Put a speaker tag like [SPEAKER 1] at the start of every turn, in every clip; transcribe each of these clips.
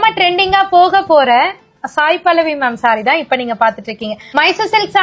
[SPEAKER 1] செம்ம ட்ரெண்டிங்கா போக போற சாய் பல்லவி மேம் சாரி தான் இப்ப நீங்க பாத்துட்டு இருக்கீங்க. மைசூர் சில்க்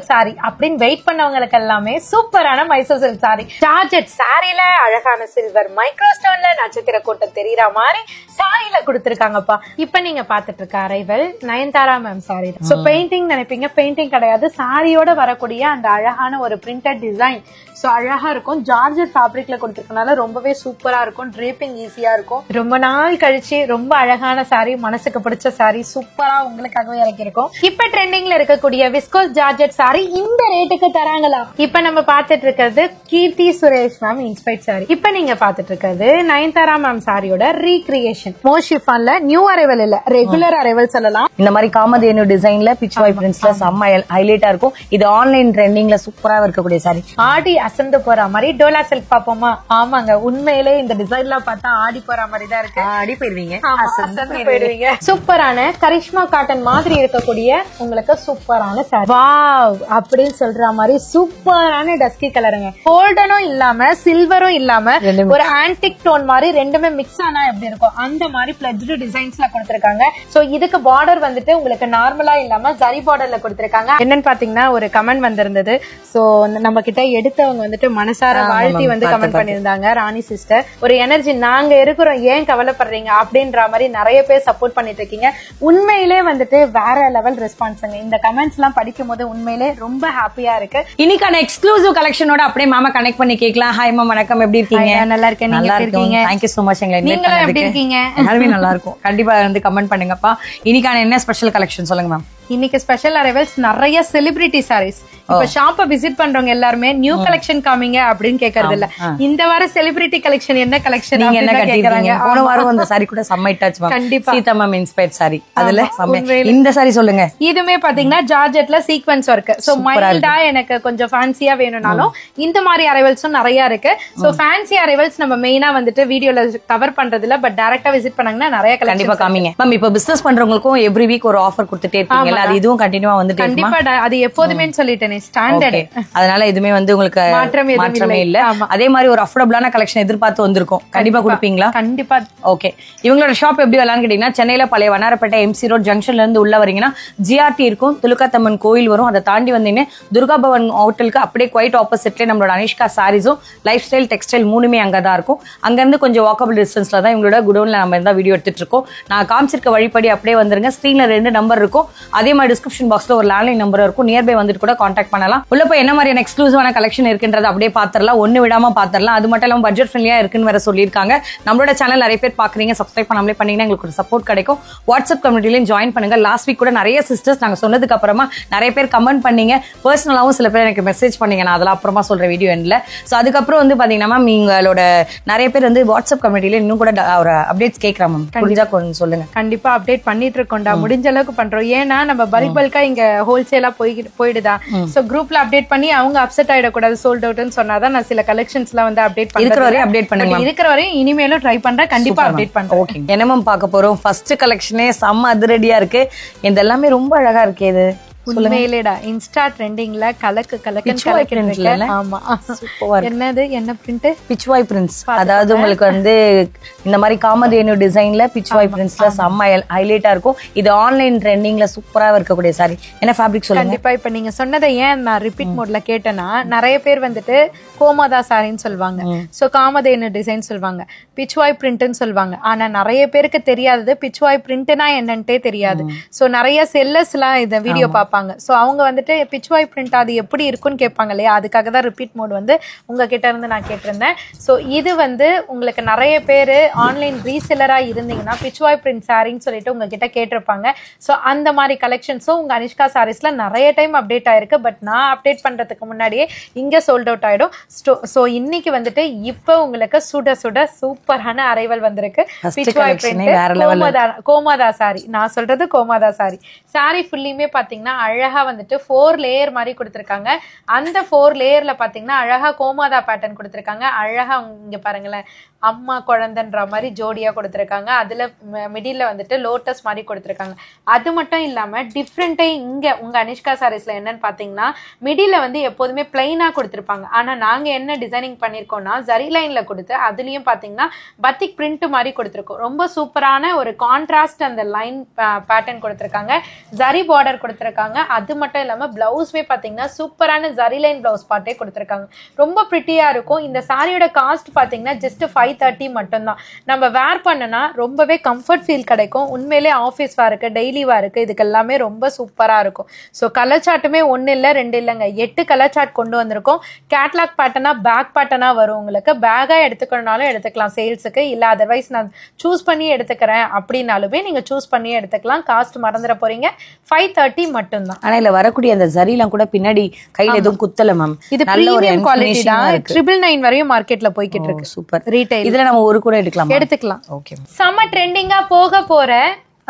[SPEAKER 1] சாரி அப்படின்னு வெயிட் பண்ணவங்களுக்கு எல்லாமே சூப்பரான மைசூர் சில்க் சாரி. ஜார்ஜெட் சாரில அழகான சில்வர் மைக்ரோ ஸ்டோன்ல நட்சத்திர கோட்டை தெரியற மாதிரி சாரில கொடுத்திருக்காங்கப்பா. இப்ப நீங்க பாத்துட்டு இருக்க arrival Nayanthara ma'am sorry. So painting நினைப்பீங்க, பெயிண்டிங் கிடையாது. சாரியோட வரக்கூடிய அந்த அழகான ஒரு பிரிண்டட் டிசைன் சோ அழகா இருக்கும். ஜார்ஜெட் ஃபேப்ரிக்ல கொடுத்திருக்கனால ரொம்பவே சூப்பரா இருக்கும். டிரேப்பிங் ஈஸியா இருக்கும். ரொம்ப நாள் கழிச்சு ரொம்ப அழகான சாரி, மனசுக்கு பிடிச்ச சாரி சூப்பரா உங்களுக்காகவே இறக்கிருக்கும். இப்ப ட்ரெண்டிங்ல இருக்கக்கூடிய விஸ்கோஸ் ஜார்ஜெட் சாரி இந்த ரேட்டுக்கு தராங்களா? இப்ப நம்ம பாத்துட்டு இருக்கிறது Keerthy Suresh ma'am inspired sorry. இப்ப நீங்க பாத்துட்டு இருக்கிறது நயன்தாரா மேம் சாரியோட ரீக்ரியேஷன். மோஷிஃபான்ல நியூ அரைவல் இல்ல, ரெகுலர் அரைவல் சொல்லலாம்.
[SPEAKER 2] இந்த மாதிரி காமதேனு டிசைன்ல பிச் வாய் பிரிண்ட்ஸ்ல செம்ம ஹைலைட்டா இருக்கும். இது ஆன்லைன் ட்ரெண்டிங்ல சூப்பரா இருக்கக்கூடிய சாரி.
[SPEAKER 1] ஆடி அசந்து போற மாதிரி டோலா சில்க் பாப்போமா? ஆமாங்க, உண்மையிலே இந்த டிசைன்லாம் பார்த்தா ஆடி போற மாதிரி தான் இருக்கு.
[SPEAKER 2] ஆடி போயிருவீங்க,
[SPEAKER 1] அசந்து போயிடுவீங்க. சூப்பரான கரிஷ்மா காட்டன் மாதிரி இருக்கக்கூடிய உங்களுக்கு சூப்பரான சாரி. வாவ் அப்படின்னு சொல்ற மாதிரி சூப்பரான டஸ்கி கலருங்க. கோல்டனும் இல்லாம சில்வரும் இல்லாம ஒரு ஆன்டிக் டோன் மாதிரி ரெண்டுமே மிக்ஸ் ஆனா எப்படி இருக்கும் அந்த மாதிரி பிளட்ஜ்டு டிசைன்ஸ்ல கொடுத்திருக்காங்க. சோ இதுக்கு பார்டர் வந்துட்டு உங்களுக்கு நார்மலா இல்லாம ஜரி பார்டர்ல கொடுத்திருக்காங்க. என்னன்னு பாத்தீங்கன்னா ஒரு கமெண்ட் வந்திருந்தது. சோ நம்ம கிட்ட எடுத்தவங்க வந்துட்டு மனசார வாழ்த்தி வந்து கமெண்ட் பண்ணிருந்தாங்க. ராணி சிஸ்டர் ஒரு எனர்ஜி, நாங்க இருக்கிறோம் ஏன் கவலைப்படுறீங்க அப்படின்ற மாதிரி நிறைய பேர் சப்போர்ட் பண்ணிட்டு இருக்கீங்க. உண்மையிலே வந்துட்டு வேற லெவல் ரெஸ்பான்ஸுங்க. இந்த கமெண்ட்ஸ் எல்லாம் படிக்கும் போது உண்மையிலே ரொம்ப ஹாப்பியா இருக்கு.
[SPEAKER 2] இன்னைக்கான எக்ஸ்க்ளூசிவ் கலெக்ஷனோட அப்படியே மாமா கனெக்ட் பண்ணி கேட்கலாம். ஹாய் மேம், வணக்கம், எப்படி இருக்கீங்க?
[SPEAKER 1] நல்லா இருக்கேன், நீங்க எப்படி இருக்கீங்க?
[SPEAKER 2] Thank you so much.
[SPEAKER 1] நீங்க எப்படி இருக்கீங்க?
[SPEAKER 2] எல்லாருமே நல்லா இருக்கும். கண்டிப்பா வந்து கமெண்ட் பண்ணுங்கப்பா. இன்னைக்கான என்ன ஸ்பெஷல் கலெக்ஷன் சொல்லுங்க மேம்.
[SPEAKER 1] இன்னைக்கு ஸ்பெஷல் அரைவல்ஸ் நிறைய செலிபிரிட்டி சாரீஸ். இப்ப ஷாப்ப விசிட் பண்றவங்க எல்லாருமே நியூ கலெக்ஷன் காமிங்க அப்படின்னு கேக்குறது இல்ல. இந்த வாரம் செலிபிரிட்டி கலெக்ஷன் என்ன கலெக்ஷன்
[SPEAKER 2] நீங்க என்ன கேக்குறாங்க? போன வாரம் அந்த சாரி கூட செம்ம டச் மேம்.
[SPEAKER 1] கண்டிப்பா
[SPEAKER 2] சீதா மேம் இன்ஸ்பயர்ட் சாரி. அதுல இந்த சாரி சொல்லுங்க.
[SPEAKER 1] இதுமே பாத்தீங்கன்னா ஜார்ஜெட்ல சீக்வென்ஸ் ஒர்க். சோ மைல்டா எனக்கு கொஞ்சம் ஃபேன்சியா வேணும்னாலும் இந்த மாதிரி அரைவல்ஸும் நிறைய இருக்கு. சோ ஃபேன்சி அரைவல்ஸ் நம்ம மெயினா வந்துட்டு வீடியோல கவர் பண்றது இல்ல, பட் டைரக்டா விசிட் பண்ணாங்கன்னா நிறைய
[SPEAKER 2] கண்டிப்பா காமிங்க மேம். இப்ப பிசினஸ் பண்றவங்களுக்கும் எவ்ரி வீக் ஒரு ஆஃபர் கொடுத்துட்டே இருக்கீங்க. அது இதுவும் கண்டினியூவா வந்துட்டு
[SPEAKER 1] கண்டிப்பா அது எப்போதுமே சொல்லிட்டேனே ஸ்டாண்டர்ட்.
[SPEAKER 2] அதனால இதுமே வந்து உங்களுக்கு மாற்றமே இல்ல. அதே மாதிரி ஒரு அஃபோர்டபிளான கலெக்ஷன் எதிர்பார்த்து வந்திருக்கும். கண்டிப்பா கொடுப்பீங்களா?
[SPEAKER 1] கண்டிப்பா.
[SPEAKER 2] ஓகே, இவங்களோட ஷாப் எப்படி வரலாம்னு கேட்டீங்கன்னா சென்னையில பழைய வண்ணாரப்பேட்டை எம்சி ரோட் ஜங்ஷன்ல இருந்து உள்ள வரீங்கன்னா ஜிஆர்டி இருக்கும், துலுக்காத்தம்மன் கோயில் வரும். அதை தாண்டி வந்தீங்கன்னா துர்கா பவன் ஹோட்டலுக்கு அப்படியே குவைட் ஆப்போசிட்ல நம்மளோட அனிஷ்கா சாரீஸும் லைஃப் ஸ்டைல் டெக்ஸ்டைல் மூணுமே அங்கதான் இருக்கும். அங்க இருந்து கொஞ்சம் வாக்கபிள் டிஸ்டன்ஸ்ல தான் இவங்களோட குடோன்ல நம்ம இருந்தா வீடியோ எடுத்துட்டு இருக்கோம். நான் காமிச்சிருக்க வழிபடி அப்படியே வந்துருங்க. ஸ்கிரீன்ல 2 நம்பர் இருக்கும். அதே மாதிரி டிஸ்கிரிப்ஷன் பாக்ஸ்ல ஒரு லேண்ட்லைன் நம்பர் இருக்கும். நியர்பை வந்துட்டு கூட கான்டாக்ட் பண்ணலாம். உள்ள போய் என்ன மாதிரியான எக்ஸ்க்ளூசிவான கலெக்ஷன் இருக்குன்றத அப்படியே பாத்திரலாம், ஒண்ணு விடாம பாத்திரலாம். அது மட்டும் இல்லாம பட்ஜெட் ஃப்ரெண்ட்லியா இருக்குன்னு வேற சொல்லியிருக்காங்க. நம்மளோட சேனல் நிறைய பேர் பாக்குறீங்க, சப்ஸ்கிரைப் பண்ணாமலே பண்ணீங்கன்னா எங்களுக்கு ஒரு சப்போர்ட் கிடைக்கும். வாட்ஸ்அப் கம்யூனிட்டிலையும் ஜாயின் பண்ணுங்க. லாஸ்ட் வீக் கூட நிறைய சிஸ்டர்ஸ் நாங்க சொன்னதுக்கு அப்புறமா நிறைய பேர் கமெண்ட் பண்ணீங்க. பர்சனலாவும் சில பேர் எனக்கு மெசேஜ் பண்ணீங்க. நான் அதெல்லாம் அப்புறமா சொல்ற வீடியோ எண்ட்ல. சோ அதுக்கப்புறம் வந்து பாத்தீங்கன்னா நீங்களோட நிறைய பேர் வந்து வாட்ஸ்அப் கம்யூனிட்டில இன்னும் கூட ஒரு அப்டேட்ஸ் கேட்கறாங்க மேம். புரிஞ்சா கொஞ்சம் சொல்லுங்க.
[SPEAKER 1] கண்டிப்பா அப்டேட் பண்ணிட்டு இருக்கோம்டா, முடிஞ்ச அளவுக்கு பண்றோம். ஏன்னா நம்ம பல்கா இங்க ஹோல்சேலா போயிடுதா. சோ குரூப்ல அப்டேட் பண்ணி அவங்க அப்செட் ஆயிடக்கூடாது, சோல்ட் அவுட்னு சொன்னாதான் நான் சில கலெக்ஷன்ஸ் எல்லாம் வந்து அப்டேட் பண்றேன். இருக்கிற வரையும் இனிமேலும் ட்ரை பண்றேன், கண்டிப்பா அப்டேட் பண்றேன்.
[SPEAKER 2] ஓகே, என்ன மேம் பார்க்க போறோம்? ஃபர்ஸ்ட் கலெக்ஷனே செம்ம அதிரடியா இருக்கு. இது எல்லாமே ரொம்ப அழகா இருக்கு. இது
[SPEAKER 1] உண்மையிலேடா இன்ஸ்டா ட்ரெண்டிங்ல கலக்கு ஆமா. என்னது என்ன பிரிண்ட்?
[SPEAKER 2] பிச் வாய் பிரிண்ட்ஸ். அதாவது உங்களுக்கு வந்து இந்த மாதிரி காமதேனு டிசைன்ல பிச் வாய் பிரிண்ட்ஸ்ல செம்ம ஹைலைட்டா இருக்கும். இது ஆன்லைன் ட்ரெண்டிங்ல சூப்பரா இருக்கக்கூடிய சாரி. என்ன ஃபேப்ரிக் சொல்லுங்க.
[SPEAKER 1] கண்டிப்பா இப்ப நீங்க சொன்னதை ஏன் நான் ரிப்பீட் மோட்ல கேட்டேன்னா நிறைய பேர் வந்துட்டு கோமாதா சாரின்னு சொல்லுவாங்க, சோ காமதேனு டிசைன் சொல்லுவாங்க, பிச் வாய் பிரிண்ட்னு சொல்லுவாங்க. ஆனா நிறைய பேருக்கு தெரியாதது பிச் வாய் பிரிண்ட்னா என்னன்ட்டே தெரியாது. சோ நிறைய செல்லர்ஸ் எல்லாம் இந்த வீடியோ பாப்பாங்க. சோ அவங்க வந்துட்டு பிச் வாய் பிரிண்ட் அது எப்படி இருக்குன்னு கேட்பாங்க இல்லையா, அதுக்காக தான் ரிப்பீட் மோட் வந்து உங்ககிட்ட இருந்து நான் கேட்டிருந்தேன். சோ இது வந்து உங்களுக்கு நிறைய பேரு ஆன்லைன் ரீசெல்லரா இருந்தீங்கன்னா பிச் வாய் பிரிண்ட் சாரின்னு சொல்லிட்டு உங்ககிட்ட கேட்டிருப்பாங்க. சோ அந்த மாதிரி கலெக்ஷன்ஸும் உங்க அனிஷ்கா சாரீஸ்ல நிறைய டைம் அப்டேட் ஆயிருக்கு. பட் நான் அப்டேட் பண்றதுக்கு முன்னாடியே இங்க சோல்ட் அவுட் ஆயிடும். சோ இன்னைக்கு வந்துட்டு இப்ப உங்களுக்கு சுட சுட சூப்பரான அரைவல் வந்திருக்கு. பிச் வாய் பிரிண்ட் கோமாதா சாரி. நான் சொல்றது கோமாதா சாரி. சாரி ஃபுல்லியுமே பாத்தீங்கன்னா அழகா வந்துட்டு 4 லேயர் மாதிரி கொடுத்திருக்காங்க. அந்த 4 லேயர்ல பாத்தீங்கன்னா அழகா கோமாதா பேட்டர்ன் கொடுத்திருக்காங்க. அழகா இங்க பாருங்களேன், அம்மா குழந்தைன்ற மாதிரி ஜோடியா கொடுத்துருக்காங்க. அதுல மிடில்ல வந்துட்டு லோட்டஸ் மாதிரி கொடுத்துருக்காங்க. அது மட்டும் இல்லாம டிஃப்ரெண்டே இங்க உங்க அனிஷ்கா சாரீஸ்ல என்னன்னு பாத்தீங்கன்னா மிடில்ல வந்து எப்போதுமே பிளைனா கொடுத்துருப்பாங்க. ஆனா நாங்க என்ன டிசைனிங் பண்ணிருக்கோம்னா ஜரி லைன்ல கொடுத்து அதுலயும் பாத்தீங்கன்னா பத்திக் பிரிண்ட் மாதிரி கொடுத்துருக்கோம். ரொம்ப சூப்பரான ஒரு கான்ட்ராஸ்ட் அந்த லைன் பேட்டர்ன் கொடுத்துருக்காங்க. ஜரி பார்டர் கொடுத்துருக்காங்க. அது மட்டும் இல்லாம பிளவுஸ்மே பாத்தீங்கன்னா சூப்பரான ஜரி லைன் பிளவுஸ் பார்ட்டே கொடுத்துருக்காங்க. ரொம்ப பிரிட்டியா இருக்கும். இந்த சாரியோட காஸ்ட் பாத்தீங்கன்னா ஜஸ்ட் 530 மட்டும்தான். நம்ம வேர் பண்ணனா ரொம்பவே கம்ஃபர்ட் ஃபீல் கிடைக்கும். உண்மையிலே ஆஃபீஸ் வேருக்கு டெய்லி வேருக்கு இதுக்கு எல்லாமே ரொம்ப சூப்பரா இருக்கும். ஸோ கலர் சார்ட்டுமே 1 இல்லை 2 இல்லைங்க, 8 கலர் சார்ட் கொண்டு வந்திருக்கோம். கேட்லாக் பேட்டர்னா பேக் பேட்டர்னா வரும். உங்களுக்கு பேக்கா எடுத்துக்கணும்னாலும் எடுத்துக்கலாம் சேல்ஸுக்கு, இல்ல அதர்வைஸ் நான் சூஸ் பண்ணி எடுத்துக்கிறேன் அப்படின்னாலுமே நீங்க சூஸ் பண்ணி எடுத்துக்கலாம். காஸ்ட் மறந்துட போறீங்க, 530 மட்டும்தான்.
[SPEAKER 2] ஆனா இல்ல வரக்கூடிய அந்த ஜரிலாம் கூட பின்னாடி கையில எதுவும் குத்தல மேம்.
[SPEAKER 1] இது பிரீமியம் குவாலிட்டி தான். 999 வரையும் மார்க்கெட்ல போய்கிட்டு இருக்கு.
[SPEAKER 2] Super
[SPEAKER 1] retail.
[SPEAKER 2] இதுல நம்ம ஒரு கூட எடுக்கலாம்.
[SPEAKER 1] ஓகே. செம ட்ரெண்டிங்கா போற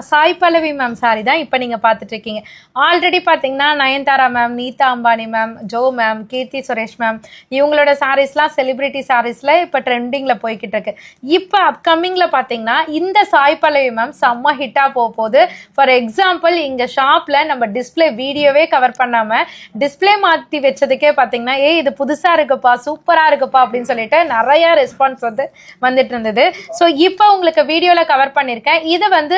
[SPEAKER 1] சாய் பல்லவி மேம் சாரி தான் இப்ப நீங்க பாத்துட்டு இருக்கீங்க. ஆல்ரெடி பாத்தீங்கன்னா நயன்தாரா மேம், நீதா Ambani ma'am, Joe ma'am, Keerthy Suresh ma'am இவங்களோட சாரீஸ்லாம் செலிபிரிட்டி சாரீஸ்ல இப்ப ட்ரெண்டிங்ல போய்கிட்டு இருக்கு. இப்ப அப்கமிங்ல பாத்தீங்கன்னா இந்த சாய் பல்லவி மேம் செம்ம ஹிட்டா போகுது. ஃபார் எக்ஸாம்பிள் இங்க ஷாப்ல நம்ம டிஸ்பிளே வீடியோவே கவர் பண்ணாம டிஸ்பிளே மாத்தி வச்சதுக்கே பாத்தீங்கன்னா இது புதுசா இருக்குப்பா, சூப்பரா இருக்குப்பா அப்படின்னு சொல்லிட்டு நிறைய ரெஸ்பான்ஸ் வந்துட்டு இருந்தது. சோ இப்ப உங்களுக்கு வீடியோல கவர் பண்ணிருக்கேன். இது வந்து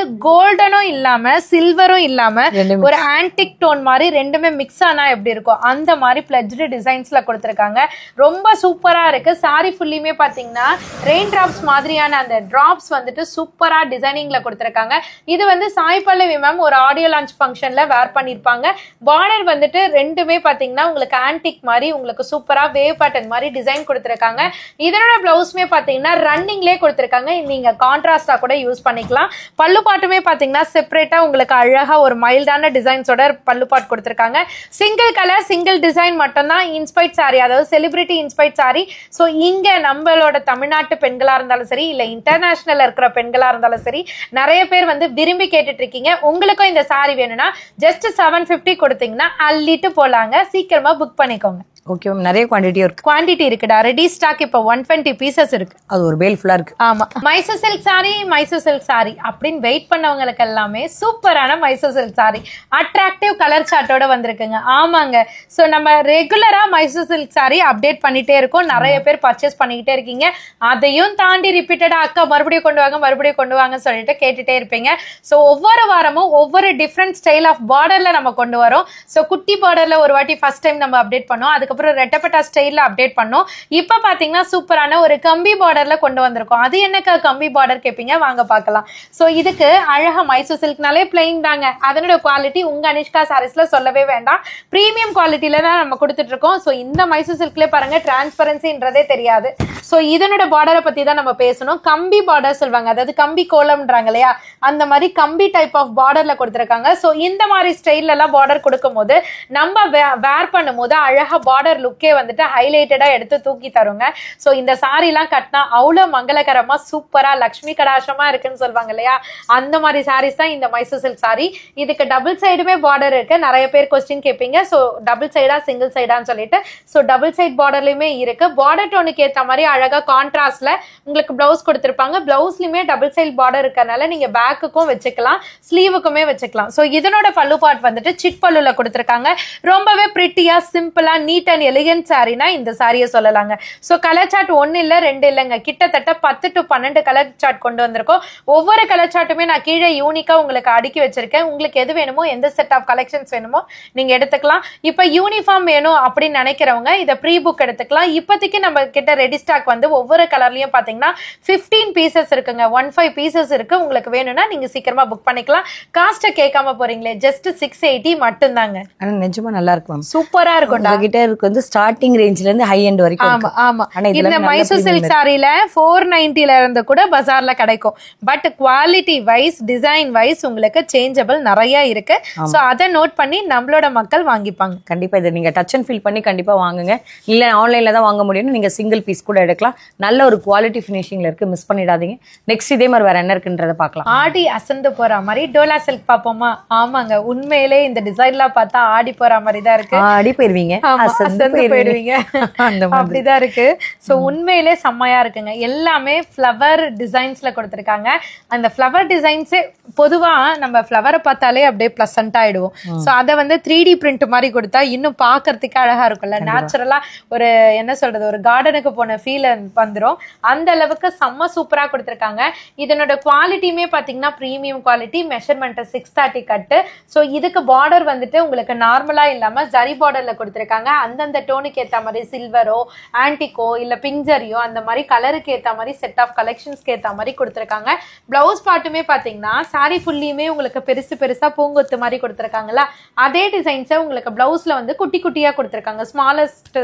[SPEAKER 1] கோல்டனும் இல்லாம சில்வரும் இல்லாம ஒரு ஆன்டிக் டோன் மாதிரி ரெண்டுமே மிக்ஸ் ஆனா எப்படி இருக்கும் அந்த மாதிரி பிளட்ஜ்டு டிசைன்ஸ்ல கொடுத்திருக்காங்க. ரொம்ப சூப்பரா இருக்கு. சாரி ஃபுல்லியுமே பாத்தீங்கன்னா ரெயின் டிராப்ஸ் மாதிரியான அந்த டிராப்ஸ் வந்துட்டு சூப்பரா டிசைனிங்ல கொடுத்திருக்காங்க. இது வந்து சாய் பல்லவி மேம் ஒரு ஆடியோ லான்ச் ஃபங்க்ஷன்ல வேர் பண்ணிருப்பாங்க. பார்டர் வந்துட்டு ரெண்டுமே பாத்தீங்கன்னா உங்களுக்கு ஆன்டிக் மாதிரி உங்களுக்கு சூப்பரா வேவ் பேட்டர்ன் மாதிரி டிசைன் கொடுத்திருக்காங்க. இதனோட பிளவுஸ்மே பாத்தீங்கன்னா ரன்னிங்லேயே கொடுத்திருக்காங்க. நீங்க கான்ட்ராஸ்டா கூட யூஸ் பண்ணிக்கலாம். பல்லு பாட்டுமே பாத்தீங்கன்னா செப்பரேட்டா உங்களுக்கு அழகா ஒரு மைல்டான டிசைன்ஸோட பல்லு பாட் கொடுத்திருக்காங்க. சிங்கிள் கலர் சிங்கிள் டிசைன் மட்டும் தான் இன்ஸ்பைர்ட் சாரி, அதாவது செலிபிரிட்டி இன்ஸ்பைர்ட் சாரி. சோ இங்க நம்மளோட தமிழ்நாட்டு பெண்களா இருந்தாலும் சரி இல்ல இன்டர்நேஷனல் இருக்கிற பெண்களா இருந்தாலும் சரி நிறைய பேர் வந்து விரும்பி கேட்டுட்டு இருக்கீங்க. உங்களுக்கும் இந்த சாரி வேணும்னா ஜஸ்ட் 750 கொடுத்தீங்கன்னா அள்ளிட்டு போலாங்க. சீக்கிரமா புக் பண்ணிக்கோங்க.
[SPEAKER 2] Okay ma'am. நிறைய குவாண்டிட்டி
[SPEAKER 1] இருக்குடா. ரெடி ஸ்டாக் இப்ப 120 பீசஸ் இருக்கு.
[SPEAKER 2] அது ஒரு பேல் ஃபுல்லா இருக்கு.
[SPEAKER 1] ஆமா. மைசூர் சில்க் சாரி அப்படின்னு வெயிட் பண்ணவங்களுக்கு எல்லாமே சூப்பரான Mysore silk sorry attractive colour சார்ட்டோட வந்திருக்குங்க. ஆமாங்க. சோ நம்ம ரெகுலரா மைசூர் சில்க் சாரி அப்டேட் பண்ணிட்டே இருக்கோம். நிறைய பேர் பர்ச்சேஸ் பண்ணிக்கிட்டே இருக்கீங்க. அதையும் தாண்டி ரிப்பீட்டடா அக்கா மறுபடியும் கொண்டு வாங்க சொல்லிட்டு கேட்டுட்டே இருப்பீங்க. சோ ஒவ்வொரு வாரமும் ஒவ்வொரு டிஃப்ரெண்ட் ஸ்டைல் ஆஃப் பார்டர்ல நம்ம கொண்டு வரோம். சோ குட்டி பார்டர்ல ஒரு வாட்டி ஃபர்ஸ்ட் டைம் நம்ம அப்டேட் பண்ணோம். அதுக்கப்புறம் ரெட்டப்பட்டா ஸ்டைல்ல அப்டேட் பண்ணோம். இப்ப பாத்தீங்கன்னா சூப்பரான ஒரு கம்பி பார்டர்ல கொண்டு வந்திருக்கோம். அது என்னக்கா கம்பி பார்டர் கேப்பீங்க, வாங்க பார்க்கலாம். சோ இதுக்கு அழகா மைசூர் சில்க்னாலே பிளைன் தாங்க. அதனோட குவாலிட்டி உங்க அனிஷ்கா சாரீஸ்ல சொல்லவே வேண்டாம். பிரீமியம் குவாலிட்டில தான் நம்ம கொடுத்துட்டு இருக்கோம். சோ இந்த மைசூர் சில்க்ல பாருங்க டிரான்ஸ்பரன்சின்றதே தெரியாது. சோ இதனோட பார்டரை பத்தி தான் நம்ம பேசணும். கம்பி பார்டர் சொல்வாங்க, அதாவது கம்பி கோலம்ன்றாங்க இல்லையா, அந்த மாதிரி கம்பி டைப் ஆஃப் பார்டர்ல கொடுத்திருக்காங்க. சோ இந்த மாதிரி ஸ்டைல்ல எல்லாம் பார்டர் கொடுக்கும் போது நம்ம வேர் பண்ணும் போது அழகா பார்டர் லுக்கே வந்துட்டு ஹைலைட்டடா எடுத்து தூக்கி தருங்க. சோ இந்த சாரி எல்லாம் கட்டினா அவ்வளவு மங்களகரமா சூப்பரா லட்சுமி கடாசமா இருக்குன்னு சொல்லுவாங்க இல்லையா, அந்த மாதிரி சாரீஸ் தான் இந்த மைசூர் சில்க் சாரி. இதுக்கு டபுள் சைடுமே பார்டர் இருக்கு. நிறைய பேர் கொஸ்டின் கேட்பீங்க, சோ டபுள் சைடா சிங்கிள் சைடான்னு சொல்லிட்டு. சோ டபுள் சைட் பார்டர்லயுமே இருக்கு. பார்டர் டோனுக்கு ஏத்த மாதிரி அழகா கான்ட்ராஸ்ட்ல உங்களுக்கு பிளவுஸ் கொடுத்திருப்பாங்க. பிளவுஸ்லயுமே டபுள் சைட் பார்டர் இருக்கறனால நீங்க பேக்குக்கும் வச்சுக்கலாம், ஸ்லீவுக்குமே வச்சுக்கலாம். சோ இதனோட பல்லு பார்ட் வந்துட்டு சிட் பல்லுல கொடுத்திருக்காங்க. ரொம்பவே பிரிட்டியா சிம்பிளா நீட் அண்ட் எலிகன்ட் சாரினா இந்த சாரியை சொல்லலாங்க. சோ கலர் சார்ட் 1 இல்ல 2 இல்லங்க, கிட்டத்தட்ட 10 to 12 கலர் சார்ட் கொண்டு வந்திருக்கோம். ஒவ்வொரு கலர் சார்ட்டுமே நான் கீழே யூனிக்கா உங்களுக்கு அடுக்கி வச்சிருக்கேன். உங்களுக்கு எது வேணுமோ, எந்த செட் ஆஃப் கலெக்ஷன்ஸ் வேணுமோ நீங்க எடுத்துக்கலாம். இப்ப யூனிஃபார்ம் வேணும் அப்படின்னு நினைக்கிறவங்க இதை ப்ரீ புக் எடுத்துக்கலாம். இப்போதைக்கு நம்ம கிட்ட ரெடி ஸ்டாக் வந்து ஒவ்வொரு கலர்லயும் பாத்தீங்கன்னா 15 பீசஸ் இருக்குங்க. 15 பீசஸ் இருக்கு. உங்களுக்கு வேணும்னா நீங்க சீக்கிரமா புக் பண்ணிக்கலாம். காஸ்ட கேட்காம போறீங்களே, ஜஸ்ட் 680 மட்டும் தாங்க.
[SPEAKER 2] ஆனா நிஜமா நல்லா இருக்கும்,
[SPEAKER 1] சூப்பரா இருக்கும்.
[SPEAKER 2] கிட்ட இருக்கு வந்து ஸ்டார்டிங் ரேஞ்ச்ல இருந்து ஹை எண்ட் வரைக்கும்.
[SPEAKER 1] ஆமா ஆமா. இந்த மைசூர் சில்க் சாரில 490ல இருந்து கூட பஜார்ல கிடைக்கும். But quality wise design wise உங்களுக்கு சேஞ்சபிள் நிறைய இருக்கு. சோ அத நோட் பண்ணி நம்மளோட மக்கள் வாங்கிப்பாங்க.
[SPEAKER 2] கண்டிப்பா இதை நீங்க டச் அண்ட் ஃபீல் பண்ணி கண்டிப்பா வாங்குங்க. இல்ல ஆன்லைன்ல தான் வாங்க முடியும், நீங்க சிங்கிள் பீஸ் கூட எடுக்கலாம். நல்ல ஒரு குவாலிட்டி ஃபினிஷிங்ல இருக்கு, மிஸ் பண்ணிடாதீங்க. நெக்ஸ்ட் இதே மாதிரி வேற என்ன இருக்குன்றத பார்க்கலாம்.
[SPEAKER 1] ஆடி அசந்து போற மாதிரி டோலா சில்க் பாப்போமா? ஆமாங்க, உண்மையிலே இந்த டிசைன்லாம் பார்த்தா ஆடி போற மாதிரி தான் இருக்கு.
[SPEAKER 2] ஆடி போயிருவீங்க. அசந்து
[SPEAKER 1] போயிடுவீங்க. அப்படிதான் இருக்கு. சோ உண்மையிலே செம்மையா இருக்குங்க. எல்லாமே ஃப்ளவர் டிசைன்ஸ்ல கொடுத்திருக்காங்க. அந்த ஃப்ளவர் டிசைன்ஸே பொதுவா நம்ம ஃப்ளவரை பார்த்தாலே அப்படியே பிளசன்ட் ஆயிடுவோம். சோ அத வந்து 3D பிரிண்ட் மாதிரி கொடுத்தா இன்னும் பாக்குறதுக்கு அழகா இருக்கும்ல. நேச்சுரலா ஒரு என்ன சொல்றது, ஒரு கார்டனுக்கு போன ஃபீல் வந்துரும். அந்த அளவுக்கு செம்ம சூப்பரா கொடுத்திருக்காங்க. இதனோட குவாலிட்டியுமே பாத்தீங்கன்னா பிரீமியம் குவாலிட்டி. மெஷர்மெண்ட் 630 கட்டு. சோ இதுக்கு பார்டர் வந்துட்டு உங்களுக்கு நார்மலா இல்லாம ஜரி பார்டர்ல கொடுத்திருக்காங்க. அந்தந்த டோனுக்கு ஏத்த மாதிரி சில்வரோ ஆன்டிகோ இல்ல பிங்ஜரியோ அந்த மாதிரி கலருக்கு ஏத்த மாதிரி செட் ஆஃப் கலெக்ஷன்ஸ்க்கு ஏத்த மாதிரி கொடுத்திருக்காங்க. பிளவுஸ் பார்ட்டுமே பாத்தீங்கன்னா சாரி ஃபுல்லியுமே உங்களுக்கு பெருசு பெருசா பூங்கொத்து மாதிரி கொடுத்திருக்காங்கல்ல, அதே டிசைன்ஸை உங்களுக்கு பிளவுஸ்ல வந்து குட்டி குட்டியா கொடுத்திருக்காங்க. ஸ்மாலஸ்ட்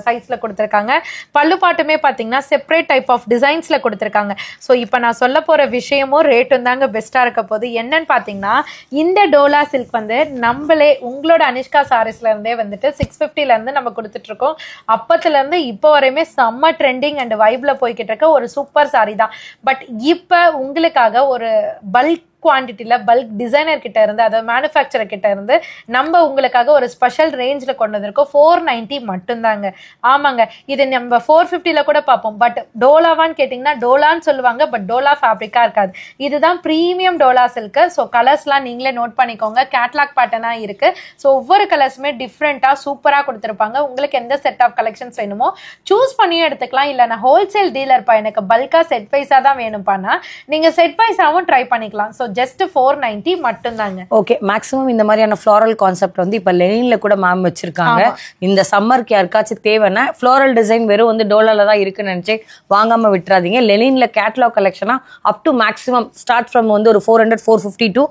[SPEAKER 1] சைஸ்ல கொடுத்திருக்காங்க. பல்லு பாட்டுமே பாத்தீங்கன்னா செப்பரேட் டைப் ஆஃப் டிசைன்ஸ்ல கொடுத்திருக்காங்க. சோ இப்ப நான் சொல்ல போற விஷயமும் ரேட்டும் தாங்க பெஸ்டா இருக்க போது. என்னன்னு பாத்தீங்கன்னா இந்த டோலா சில்க் வந்து நம்மளே உங்களோட அனிஷ்கா சாரீஸ்ல இருந்தே வந்துட்டு 650ல இருந்து நம்ம கொடுத்துட்டு இருக்கோம். அப்பத்துல இருந்து இப்போ வரையுமே செம்ம ட்ரெண்டிங் அண்ட் வைப்ல போய்கிட்டு இருக்க ஒரு சூப்பர் சாரி தான். பட் இப்ப உங்களுக்காக ஒரு பல்க் குவான்டிட்டியில பல்க் டிசைனர் கிட்ட இருந்து, அதாவது மேனுஃபேக்சரர் கிட்ட இருந்து நம்ம உங்களுக்காக ஒரு ஸ்பெஷல் ரேஞ்ச்ல கொண்டு வந்திருக்கோம். 490 மட்டும்தாங்க. ஆமாங்க, இது நம்ம 450ல கூட பார்ப்போம். பட் டோலாவான்னு கேட்டீங்கன்னா டோலான்னு சொல்லுவாங்க, பட் டோலா ஃபேப்ரிக்கா இருக்காது. இதுதான் பிரீமியம் டோலா சில்க். ஸோ கலர்ஸ்லாம் நீங்களே நோட் பண்ணிக்கோங்க. கேட்லாக் பேட்டர்னா இருக்கு. ஸோ ஒவ்வொரு கலர்ஸுமே டிஃப்ரெண்டா சூப்பரா கொடுத்துருப்பாங்க. உங்களுக்கு எந்த செட் ஆஃப் கலெக்ஷன்ஸ் வேணுமோ சூஸ் பண்ணியும் எடுத்துக்கலாம். இல்ல நான் ஹோல்சேல் டீலர்ப்பா, எனக்கு பல்கா செட் வைஸா தான் வேணும்ப்பானா நீங்க செட் வைஸாவும் ட்ரை பண்ணிக்கலாம். ஸோ ஜஸ்ட் 490 மட்டும்தாங்க.
[SPEAKER 2] ஓகே, மேக்ஸிமம் இந்த மாதிரியான ஃப்ளோரல் கான்செப்ட் வந்து இப்ப லெனின்ல கூட மேம் வச்சிருக்காங்க. இந்த சம்மருக்கு யாருக்காச்சும் தேவைன்னா ஃப்ளோரல் டிசைன் வெறும் வந்து டோலால தான் இருக்குன்னு நினைச்சு வாங்காம விட்டுறாதீங்க. லெனின்ல catalogue கலெக்ஷனா up to maximum start from வந்து ஒரு 400 450 டு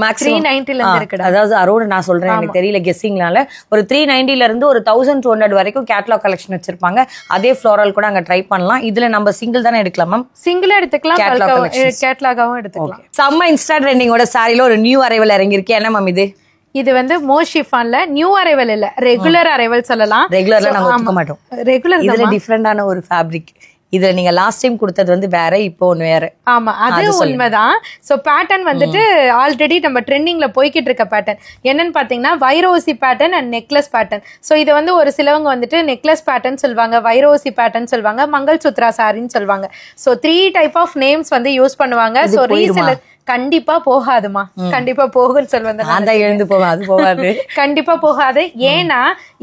[SPEAKER 2] மேக்ஸிமம்
[SPEAKER 1] 390ல இருந்து இருக்கு.
[SPEAKER 2] அதாவது அரௌண்ட் நான் சொல்றேன், எனக்கு தெரியல கெஸ்ஸிங்னால ஒரு 390ல இருந்து ஒரு 1200 வரைக்கும் கேட்லாக் கலெக்ஷன் வச்சிருப்பாங்க. அதே ஃப்ளோரல் கூட அங்க ட்ரை பண்ணலாம். இதுல நம்ம சிங்கிள் தானே எடுக்கலாம் மேம்?
[SPEAKER 1] சிங்கிள் எடுத்துக்கலாம், கேட்லாகாவும் எடுத்துக்கலாம்.
[SPEAKER 2] செம்ம இன்ஸ்டா ட்ரெண்டிங்கோட சாரில ஒரு நியூ அரைவல் இறங்கி இருக்கு. என்ன மேம் இது?
[SPEAKER 1] இது வந்து மோஷிஃபான்ல நியூ அரைவல் இல்ல, ரெகுலர் அரைவல் சொல்லலாம்.
[SPEAKER 2] ரெகுலர்ல நாங்க ஒத்துக்க மாட்டோம்.
[SPEAKER 1] ரெகுலர்
[SPEAKER 2] இதுல டிஃபரெண்டான ஒரு ஃபேப்ரிக். இதுல நீங்க லாஸ்ட் டைம் கொடுத்தது வந்து வேற, இப்போ ஒன்னு வேற.
[SPEAKER 1] ஆமா, அது உண்மைதான். சோ பேட்டர்ன் வந்துட்டு ஆல்ரெடி நம்ம ட்ரெண்டிங்ல போய்கிட்டு இருக்க பேட்டர்ன் என்னன்னு பாத்தீங்கன்னா வைரோசி pattern and necklace pattern. So இது வந்து ஒரு சிலவங்க வந்துட்டு நெக்லஸ் பேட்டர்ன் சொல்லுவாங்க, வைரோசி பேட்டர்ன் சொல்லுவாங்க, மங்கள் சுத்ரா சாரின்னு சொல்லுவாங்க. சோ 3 டைப் ஆஃப் நேம்ஸ் வந்து யூஸ் பண்ணுவாங்க. சோ ரீசெலர் கண்டிப்பா போகாதுமா, கண்டிப்பா போகுன்னு சொல்லுவாங்க.
[SPEAKER 2] எழுந்து போவா, அது போகாது,
[SPEAKER 1] கண்டிப்பா போகாது. ஏன்னா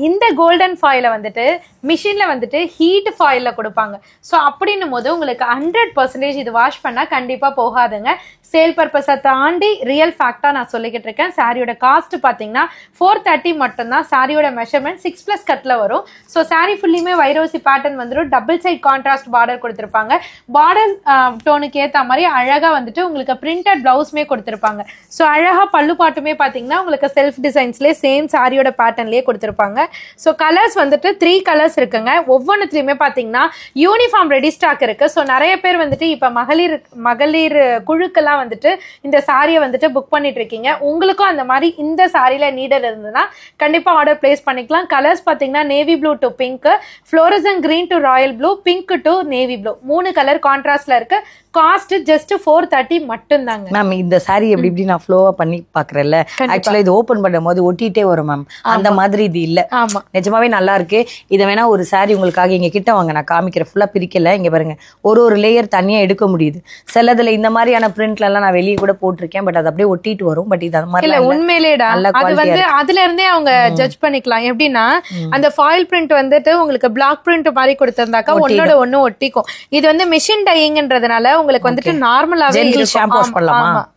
[SPEAKER 1] இந்த கோல்டன் ஃபாயில வந்துட்டு மிஷின்ல வந்துட்டு ஹீட் ஃபாயில்ல கொடுப்பாங்க. சோ அப்படின்னும் போது உங்களுக்கு 100% இது வாஷ் பண்ணா கண்டிப்பா போகாதுங்க. சேல் பர்பஸை தாண்டி ரியல் ஃபேக்டா நான் சொல்லிக்கிட்டு இருக்கேன். சாரியோட காஸ்ட் பாத்தீங்கன்னா 430 மட்டும்தான். சாரியோட மெஷர்மெண்ட் 6+ கட்ல வரும். ஸோ சாரி ஃபுல்லியுமே வைரோசி பேட்டர்ன் வந்துடும். டபுள் சைட் கான்ட்ராஸ்ட் பார்டர் கொடுத்திருப்பாங்க. பார்டர் டோனுக்கு ஏத்த மாதிரி அழகா வந்துட்டு உங்களுக்கு பிரிண்டட் பிளவுஸ்மே கொடுத்திருப்பாங்க. ஸோ அழகா பல்லு பாட்டுமே பாத்தீங்கன்னா உங்களுக்கு செல்ஃப் டிசைன்ஸ்லேயே சேம் சாரியோட பேட்டர்ன்லயே கொடுத்திருப்பாங்க. ஸோ கலர்ஸ் வந்துட்டு 3 கலர்ஸ் இருக்குங்க. ஒவ்வொன்றுலயுமே பாத்தீங்கன்னா யூனிஃபார்ம் ரெடி ஸ்டாக் இருக்கு. ஸோ நிறைய பேர் வந்துட்டு இப்ப மகளிர் குழுக்கெல்லாம் வந்துட்டு இந்த சாரியை வந்துட்டு புக் பண்ணிட்டு இருக்கீங்க. உங்களுக்கும் அந்த மாதிரி இந்த சாரியில நீடல் இருந்ததுன்னா கண்டிப்பா ஆர்டர் பிளேஸ் பண்ணிக்கலாம். கலர்ஸ் பாத்தீங்கன்னா navy blue to pink, fluorescence green to Royal blue, pink to navy blue, 3 colour கான்ட்ராஸ்ட்ல இருக்கு. காஸ்ட் ஜஸ்ட் 430 மட்டும் தாங்க.
[SPEAKER 2] மேம் இந்த சாரி எப்படி இப்படி நான் ஃப்ளோவா பண்ணி பாக்குறேன்ல, ஆக்சுவலா இது ஓபன் பண்ணும் போது ஒட்டிட்டே வரும் மேம். அந்த மாதிரி இது இல்ல. நிஜமாவே நல்லா இருக்கு. இதை வேணா ஒரு சாரி உங்களுக்காக இங்க கிட்ட வாங்க, நான் காமிக்கிறேன். ஃபுல்லா பிரிக்கல, இங்க பாருங்க. ஒரு லேயர் தனியா எடுக்க முடியுது. சிலதுல இந்த மாதிரியான பிரிண்ட்ல எல்லாம் நான் வெளியே கூட போட்டிருக்கேன். பட் அது அப்படியே ஒட்டிட்டு வரும். பட் இது அந்த மாதிரி
[SPEAKER 1] இல்ல, உண்மையிலேடா அது வந்து அதுல இருந்தே அவங்க ஜட்ஜ் பண்ணிக்கலாம். எப்படின்னா அந்த ஃபாயில் பிரிண்ட் வந்துட்டு உங்களுக்கு பிளாக் பிரிண்ட் மாதிரி கொடுத்திருந்தாக்கா ஒன்னோட ஒண்ணு ஒட்டிக்கும். இது வந்து மிஷின் டையிங்ன்றதுனால உங்களுக்கு வந்துட்டு நார்மலாவே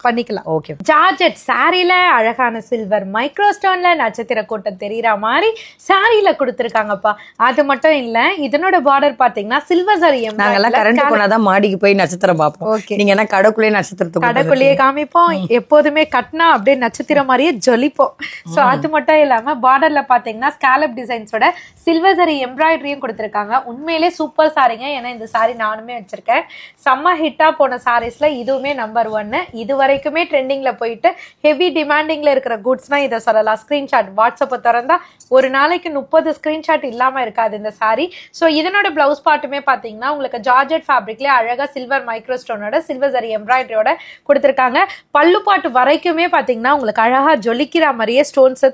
[SPEAKER 1] பண்ணிக்கலாம்.
[SPEAKER 2] ஓகே,
[SPEAKER 1] ஜார்ஜெட் சாரில அழகான சில்வர் மைக்ரோ ஸ்டோன்ல நட்சத்திர கூட்டம் தெரியற மாதிரி சாரில கொடுத்திருக்காங்கப்பா. அது மட்டும் இல்ல, இதனோட பார்டர் பாத்தீங்கன்னா சில்வர் சரி.
[SPEAKER 2] நாங்கெல்லாம் கரண்ட் போனாதான் மாடிக்கு போய் நட்சத்திரம் பார்ப்போம். நீங்க என்ன கடக்குள்ளே நட்சத்திரத்தை
[SPEAKER 1] கடக்குள்ளேயே காமிப்போம். எப்போதுமே கட்டினா அப்படியே நட்சத்திரம் மாதிரியே ஜொலிப்போம். சோ அது மட்டும் இல்லாம பார்டர்ல பாத்தீங்கன்னா ஸ்காலப் டிசைன்ஸோட சில்வர் சரி எம்ப்ராய்டரியும் கொடுத்திருக்காங்க. உண்மையிலே சூப்பர் சாரிங்க. ஏன்னா இந்த சாரி நானுமே வச்சிருக்கேன். செம்ம ஹிட்டா போன சாரீஸ்ல இதுவுமே நம்பர் 1. இது வரைக்குமே ட்ரெண்டிங்ல போயிட்டு ஹெவி டிமாண்டிங்ல இருக்கிற குட்ஸ்னா இதை சொல்லலாம். ஸ்கிரீன்ஷாட் வாட்ஸ்அப்பை திறந்தா ஒரு நாளைக்கு 30 ஸ்கிரீன்ஷாட் இல்லாம இருக்காது இந்த சாரி. சோ இதனோட பிளவுஸ் பார்ட்டுமே பாத்தீங்கன்னா உங்களுக்கு ஜார்ஜெட் ஃபேப்ரிக்ல அழகா சில்வர் மைக்ரோ ஸ்டோனோட சில்வர் சரி எம்ப்ராய்டரியோட கொடுத்திருக்காங்க. பல்லு பாட்டு வரைக்குமே பாத்தீங்கன்னா உங்களுக்கு அழகா ஜொலிக்கிற மாதிரியே ஸ்டோன்ஸ்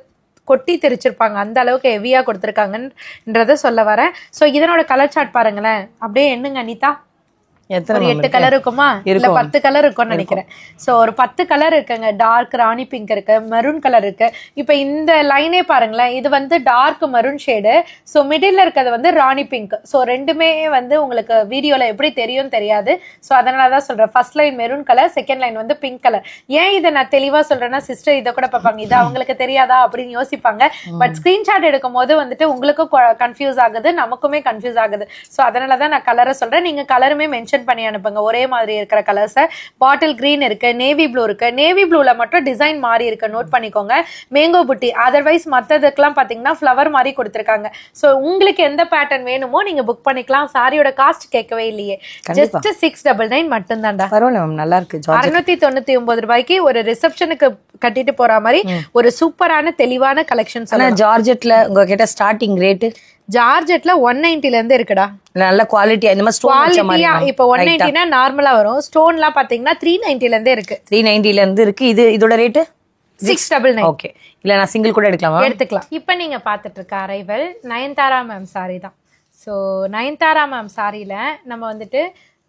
[SPEAKER 1] கொட்டி தெரிச்சிருப்பாங்க, அந்த அளவுக்கு ஹெவியா கொடுத்துருக்காங்கன்றத சொல்ல வரேன். ஸோ இதனோட கலர் சார்ட் பாருங்களேன், அப்படியே என்னங்க அனிதா, ஒரு 8 கலர் இருக்குமா, இல்ல 10 கலர் இருக்கும்னு நினைக்கிறேன். சோ ஒரு 10 கலர் இருக்குங்க. டார்க் ராணி பிங்க் இருக்கு, மெரூன் கலர் இருக்கு. இப்ப இந்த லைனே பாருங்களேன், இது வந்து டார்க் மெரூன் ஷேடு, சோ மிடில்ல இருக்கிறது வந்து ராணி பிங்க். சோ ரெண்டுமே வந்து உங்களுக்கு வீடியோல எப்படி தெரியும் தெரியாது, சோ அதனாலதான் சொல்றேன். First line maroon colour, second line வந்து பிங்க் கலர். ஏன் இதை நான் தெளிவா சொல்றேன்னா, சிஸ்டர் இதை கூட பார்ப்பாங்க, இது அவங்களுக்கு தெரியாதா அப்படின்னு யோசிப்பாங்க. பட் ஸ்கிரீன்ஷாட் எடுக்கும் போது வந்துட்டு உங்களுக்கும் கன்ஃபியூஸ் ஆகுது, நமக்குமே கன்ஃபியூஸ் ஆகுது. சோ அதனாலதான் நான் கலரை சொல்றேன். நீங்க கலருமே மென்ஷன் பண்ணி அனுப்புங்க, ஒரே மாதிரி இருக்கிற கலர்ஸ். பாட்டில் கிரீன் இருக்கு, நேவி ப்ளூ இருக்கு. நேவி ப்ளூல மட்டும் டிசைன் மாறி இருக்கு, நோட் பண்ணிக்கோங்க. மேங்கோ புட்டி. அதர்வைஸ் மத்ததுக்கெல்லாம் பாத்தீங்கன்னா ஃபிளவர் மாதிரி கொடுத்திருக்காங்க. சோ உங்களுக்கு எந்த பேட்டர்ன் வேணுமோ நீங்க புக் பண்ணிக்கலாம். சாரியோட காஸ்ட் கேட்கவே இல்லையே, ஜஸ்ட் 699 மட்டும் தான்டா.
[SPEAKER 2] பரவாயில்ல மேம், நல்லா இருக்கு.
[SPEAKER 1] 699 ரூபாய்க்கு ஒரு ரிசப்ஷனுக்கு கட்டிட்டு போற மாதிரி ஒரு சூப்பரான தெளிவான கலெக்ஷன்ஸ்.
[SPEAKER 2] ஜார்ஜெட்ல உங்ககிட்ட ஸ்டார்டிங் ரேட்
[SPEAKER 1] ஜார்ஜெட்ல 190ல இருந்து இருக்குடா.
[SPEAKER 2] நல்ல குவாலிட்டியா, இந்த மாதிரி ஸ்டோன் வச்ச மாதிரி.
[SPEAKER 1] இப்போ 190 னா நார்மலா வரும். ஸ்டோன்லாம் பாத்தீங்கன்னா 390ல இருந்தே இருக்கு.
[SPEAKER 2] 390ல இருந்து இருக்கு. இதோட ரேட்
[SPEAKER 1] 699.
[SPEAKER 2] ஓகே, இல்ல நான் சிங்கிள் கூட
[SPEAKER 1] எடுத்துக்கலாம். இப்போ நீங்க பாத்துட்டு இருக்க அரைவல் நயன்தாரா மேம் சாரி தான். சோ நயன்தாரா மேம் சாரியில நம்ம வந்துட்டு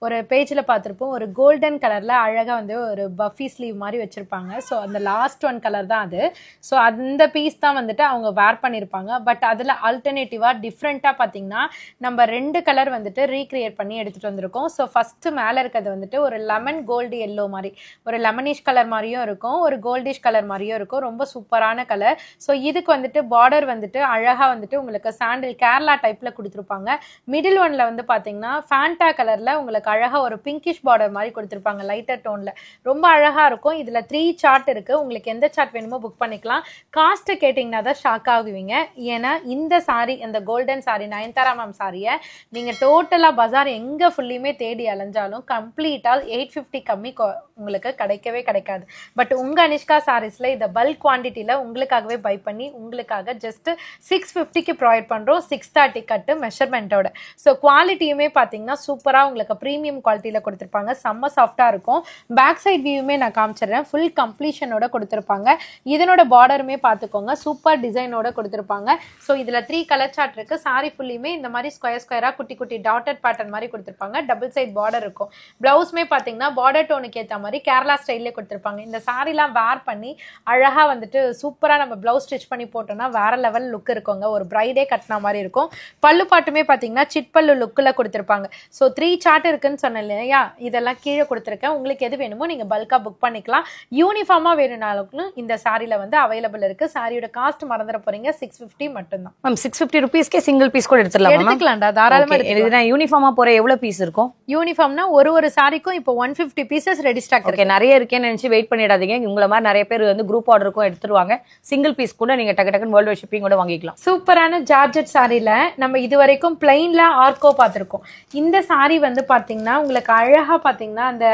[SPEAKER 1] ஒரு பேஜ்ல பார்த்திருப்போம், ஒரு கோல்டன் கலர்ல அழகா வந்து ஒரு பஃபி ஸ்லீவ் மாதிரி வச்சிருப்பாங்க. ஸோ அந்த லாஸ்ட் ஒன் கலர் தான் அது. ஸோ அந்த பீஸ் தான் வந்துட்டு அவங்க வேர் பண்ணியிருப்பாங்க. பட் அதில் ஆல்டர்னேட்டிவா டிஃப்ரெண்ட்டாக பார்த்தீங்கன்னா நம்ம 2 கலர் வந்துட்டு ரீக்ரியேட் பண்ணி எடுத்துட்டு வந்திருக்கோம். ஸோ ஃபர்ஸ்ட் மேலே இருக்கிறது வந்துட்டு ஒரு லெமன் கோல்டு எல்லோ மாதிரி, ஒரு லெமனிஷ் கலர் மாதிரியும் இருக்கும், ஒரு கோல்டிஷ் கலர் மாதிரியும் இருக்கும். ரொம்ப சூப்பரான கலர். ஸோ இதுக்கு வந்துட்டு பார்டர் வந்துட்டு அழகா வந்துட்டு உங்களுக்கு சாண்டில் கேரளா டைப்ல கொடுத்துருப்பாங்க. மிடில் ஒன்ல வந்து பார்த்தீங்கன்னா ஃபேண்டா கலர்ல உங்களுக்கு அழகா ஒரு பிங்கிஷ் பார்டர் மாதிரி கொடுத்திருப்பாங்க, லைட்டர் டோன்ல. ரொம்ப அழகா இருக்கும். இதுல 3 சார்ட் இருக்கு. உங்களுக்கு எந்த சார்ட் வேணுமோ புக் பண்ணிக்கலாம். காஸ்ட் கேட்டீங்கன்னா தான் ஷாக் ஆகுவீங்க. ஏன்னா இந்த சாரி, அந்த கோல்டன் சாரி நயன்தாரா மேம் சாரியை நீங்க டோட்டலா பஜார் எங்க ஃபுல்லியுமே தேடி அலைஞ்சாலும் கம்ப்ளீட்டா 850 கம்மி உங்களுக்கு கிடைக்கவே கிடைக்காது. பட் உங்க அனிஷ்கா சாரீஸ்ல இதை பல்க் குவான்டிட்டியில உங்களுக்காகவே பை பண்ணி உங்களுக்காக ஜஸ்ட் 650க்கு ப்ரொவைட் பண்றோம். 630 கட்டு மெஷர்மெண்டோட. ஸோ குவாலிட்டியுமே பாத்தீங்கன்னா சூப்பரா உங்களுக்கு ப்ரீமியம் குவாலிட்டியில கொடுத்திருப்பாங்க. செம்ம சாஃப்டா இருக்கும். பேக் சைட் வியூமே நான் காமிச்சிடுறேன். ஃபுல் கம்ப்ளீஷனோட கொடுத்திருப்பாங்க. இதனோட பார்டருமே பார்த்துக்கோங்க, சூப்பர் டிசைனோட கொடுத்திருப்பாங்க. ஸோ இதுல 3 கலர் சார்ட் இருக்கு. சாரி ஃபுல்லியுமே இந்த மாதிரி ஸ்கொயர் ஸ்கொயரா குட்டி குட்டி டாட்டட் பேட்டர்ன் மாதிரி கொடுத்திருப்பாங்க. டபுள் சைட் பார்டர் இருக்கும். பிளவுஸ்மே பாத்தீங்கன்னா பார்டர் டோனுக்கு ஏற்ற மாதிரி கேரளா ஸ்டைல்ல கொடுத்திருப்பாங்க. இந்த சாரிலாம் வேர் பண்ணி அழகா வந்துட்டு சூப்பரா நம்ம பிளவுஸ் ஸ்டிச் பண்ணி போட்டோம்னா வேற லெவல் லுக் இருக்குங்க. ஒரு பிரைடே கட்டின மாதிரி இருக்கும். பல்லு பாட்டுமே பாத்தீங்கன்னா சிட் பல்லு லுக்ல கொடுத்திருப்பாங்க. ஸோ 3 சார்ட் இருக்குன்னு சொன்னேன் இல்லையா, இதெல்லாம் கீழே கொடுத்துருக்கேன். உங்களுக்கு எது வேணுமோ நீங்க பல்கா புக் பண்ணிக்கலாம். யூனிஃபார்மா வேணும்னாலும் இந்த சாரில வந்து அவைலபிள் இருக்கு. சாரியோட காஸ்ட் மறந்துட போறீங்க, 650 மட்டும்தான்.
[SPEAKER 2] மேம் 650 ருபீஸ்க்கே சிங்கிள் பீஸ் கூட
[SPEAKER 1] எடுத்துக்கலாம்டா, தாராளமா
[SPEAKER 2] எடுத்துக்கலாம். யூனிஃபார்மா போற எவ்வளவு பீஸ் இருக்கும்?
[SPEAKER 1] யூனிஃபார்ம்னா ஒரு சாரிக்கும் இப்போ 150 பீசஸ் ரெடி ஸ்டாக் இருக்கு.
[SPEAKER 2] நிறைய இருக்கேன்னு நினைச்சு வெயிட் பண்ணிடாதீங்க. உங்களை மாதிரி நிறைய பேர் வந்து குரூப் ஆர்டருக்கும் எடுத்துருவாங்க. சிங்கிள் பீஸ் கூட நீங்க டக்கு டக்குன்னு வேர்ல்டு வைட் ஷிப்பிங் கூட வாங்கிக்கலாம்.
[SPEAKER 1] சூப்பரான ஜார்ஜெட் சாரில நம்ம இது வரைக்கும் பிளைன்ல ஆர்கோ பார்த்திருக்கோம். இந்த சாரி வந்து பாத்தீங்கன்னா உங்களுக்கு அழகா பாத்தீங்கன்னா அந்த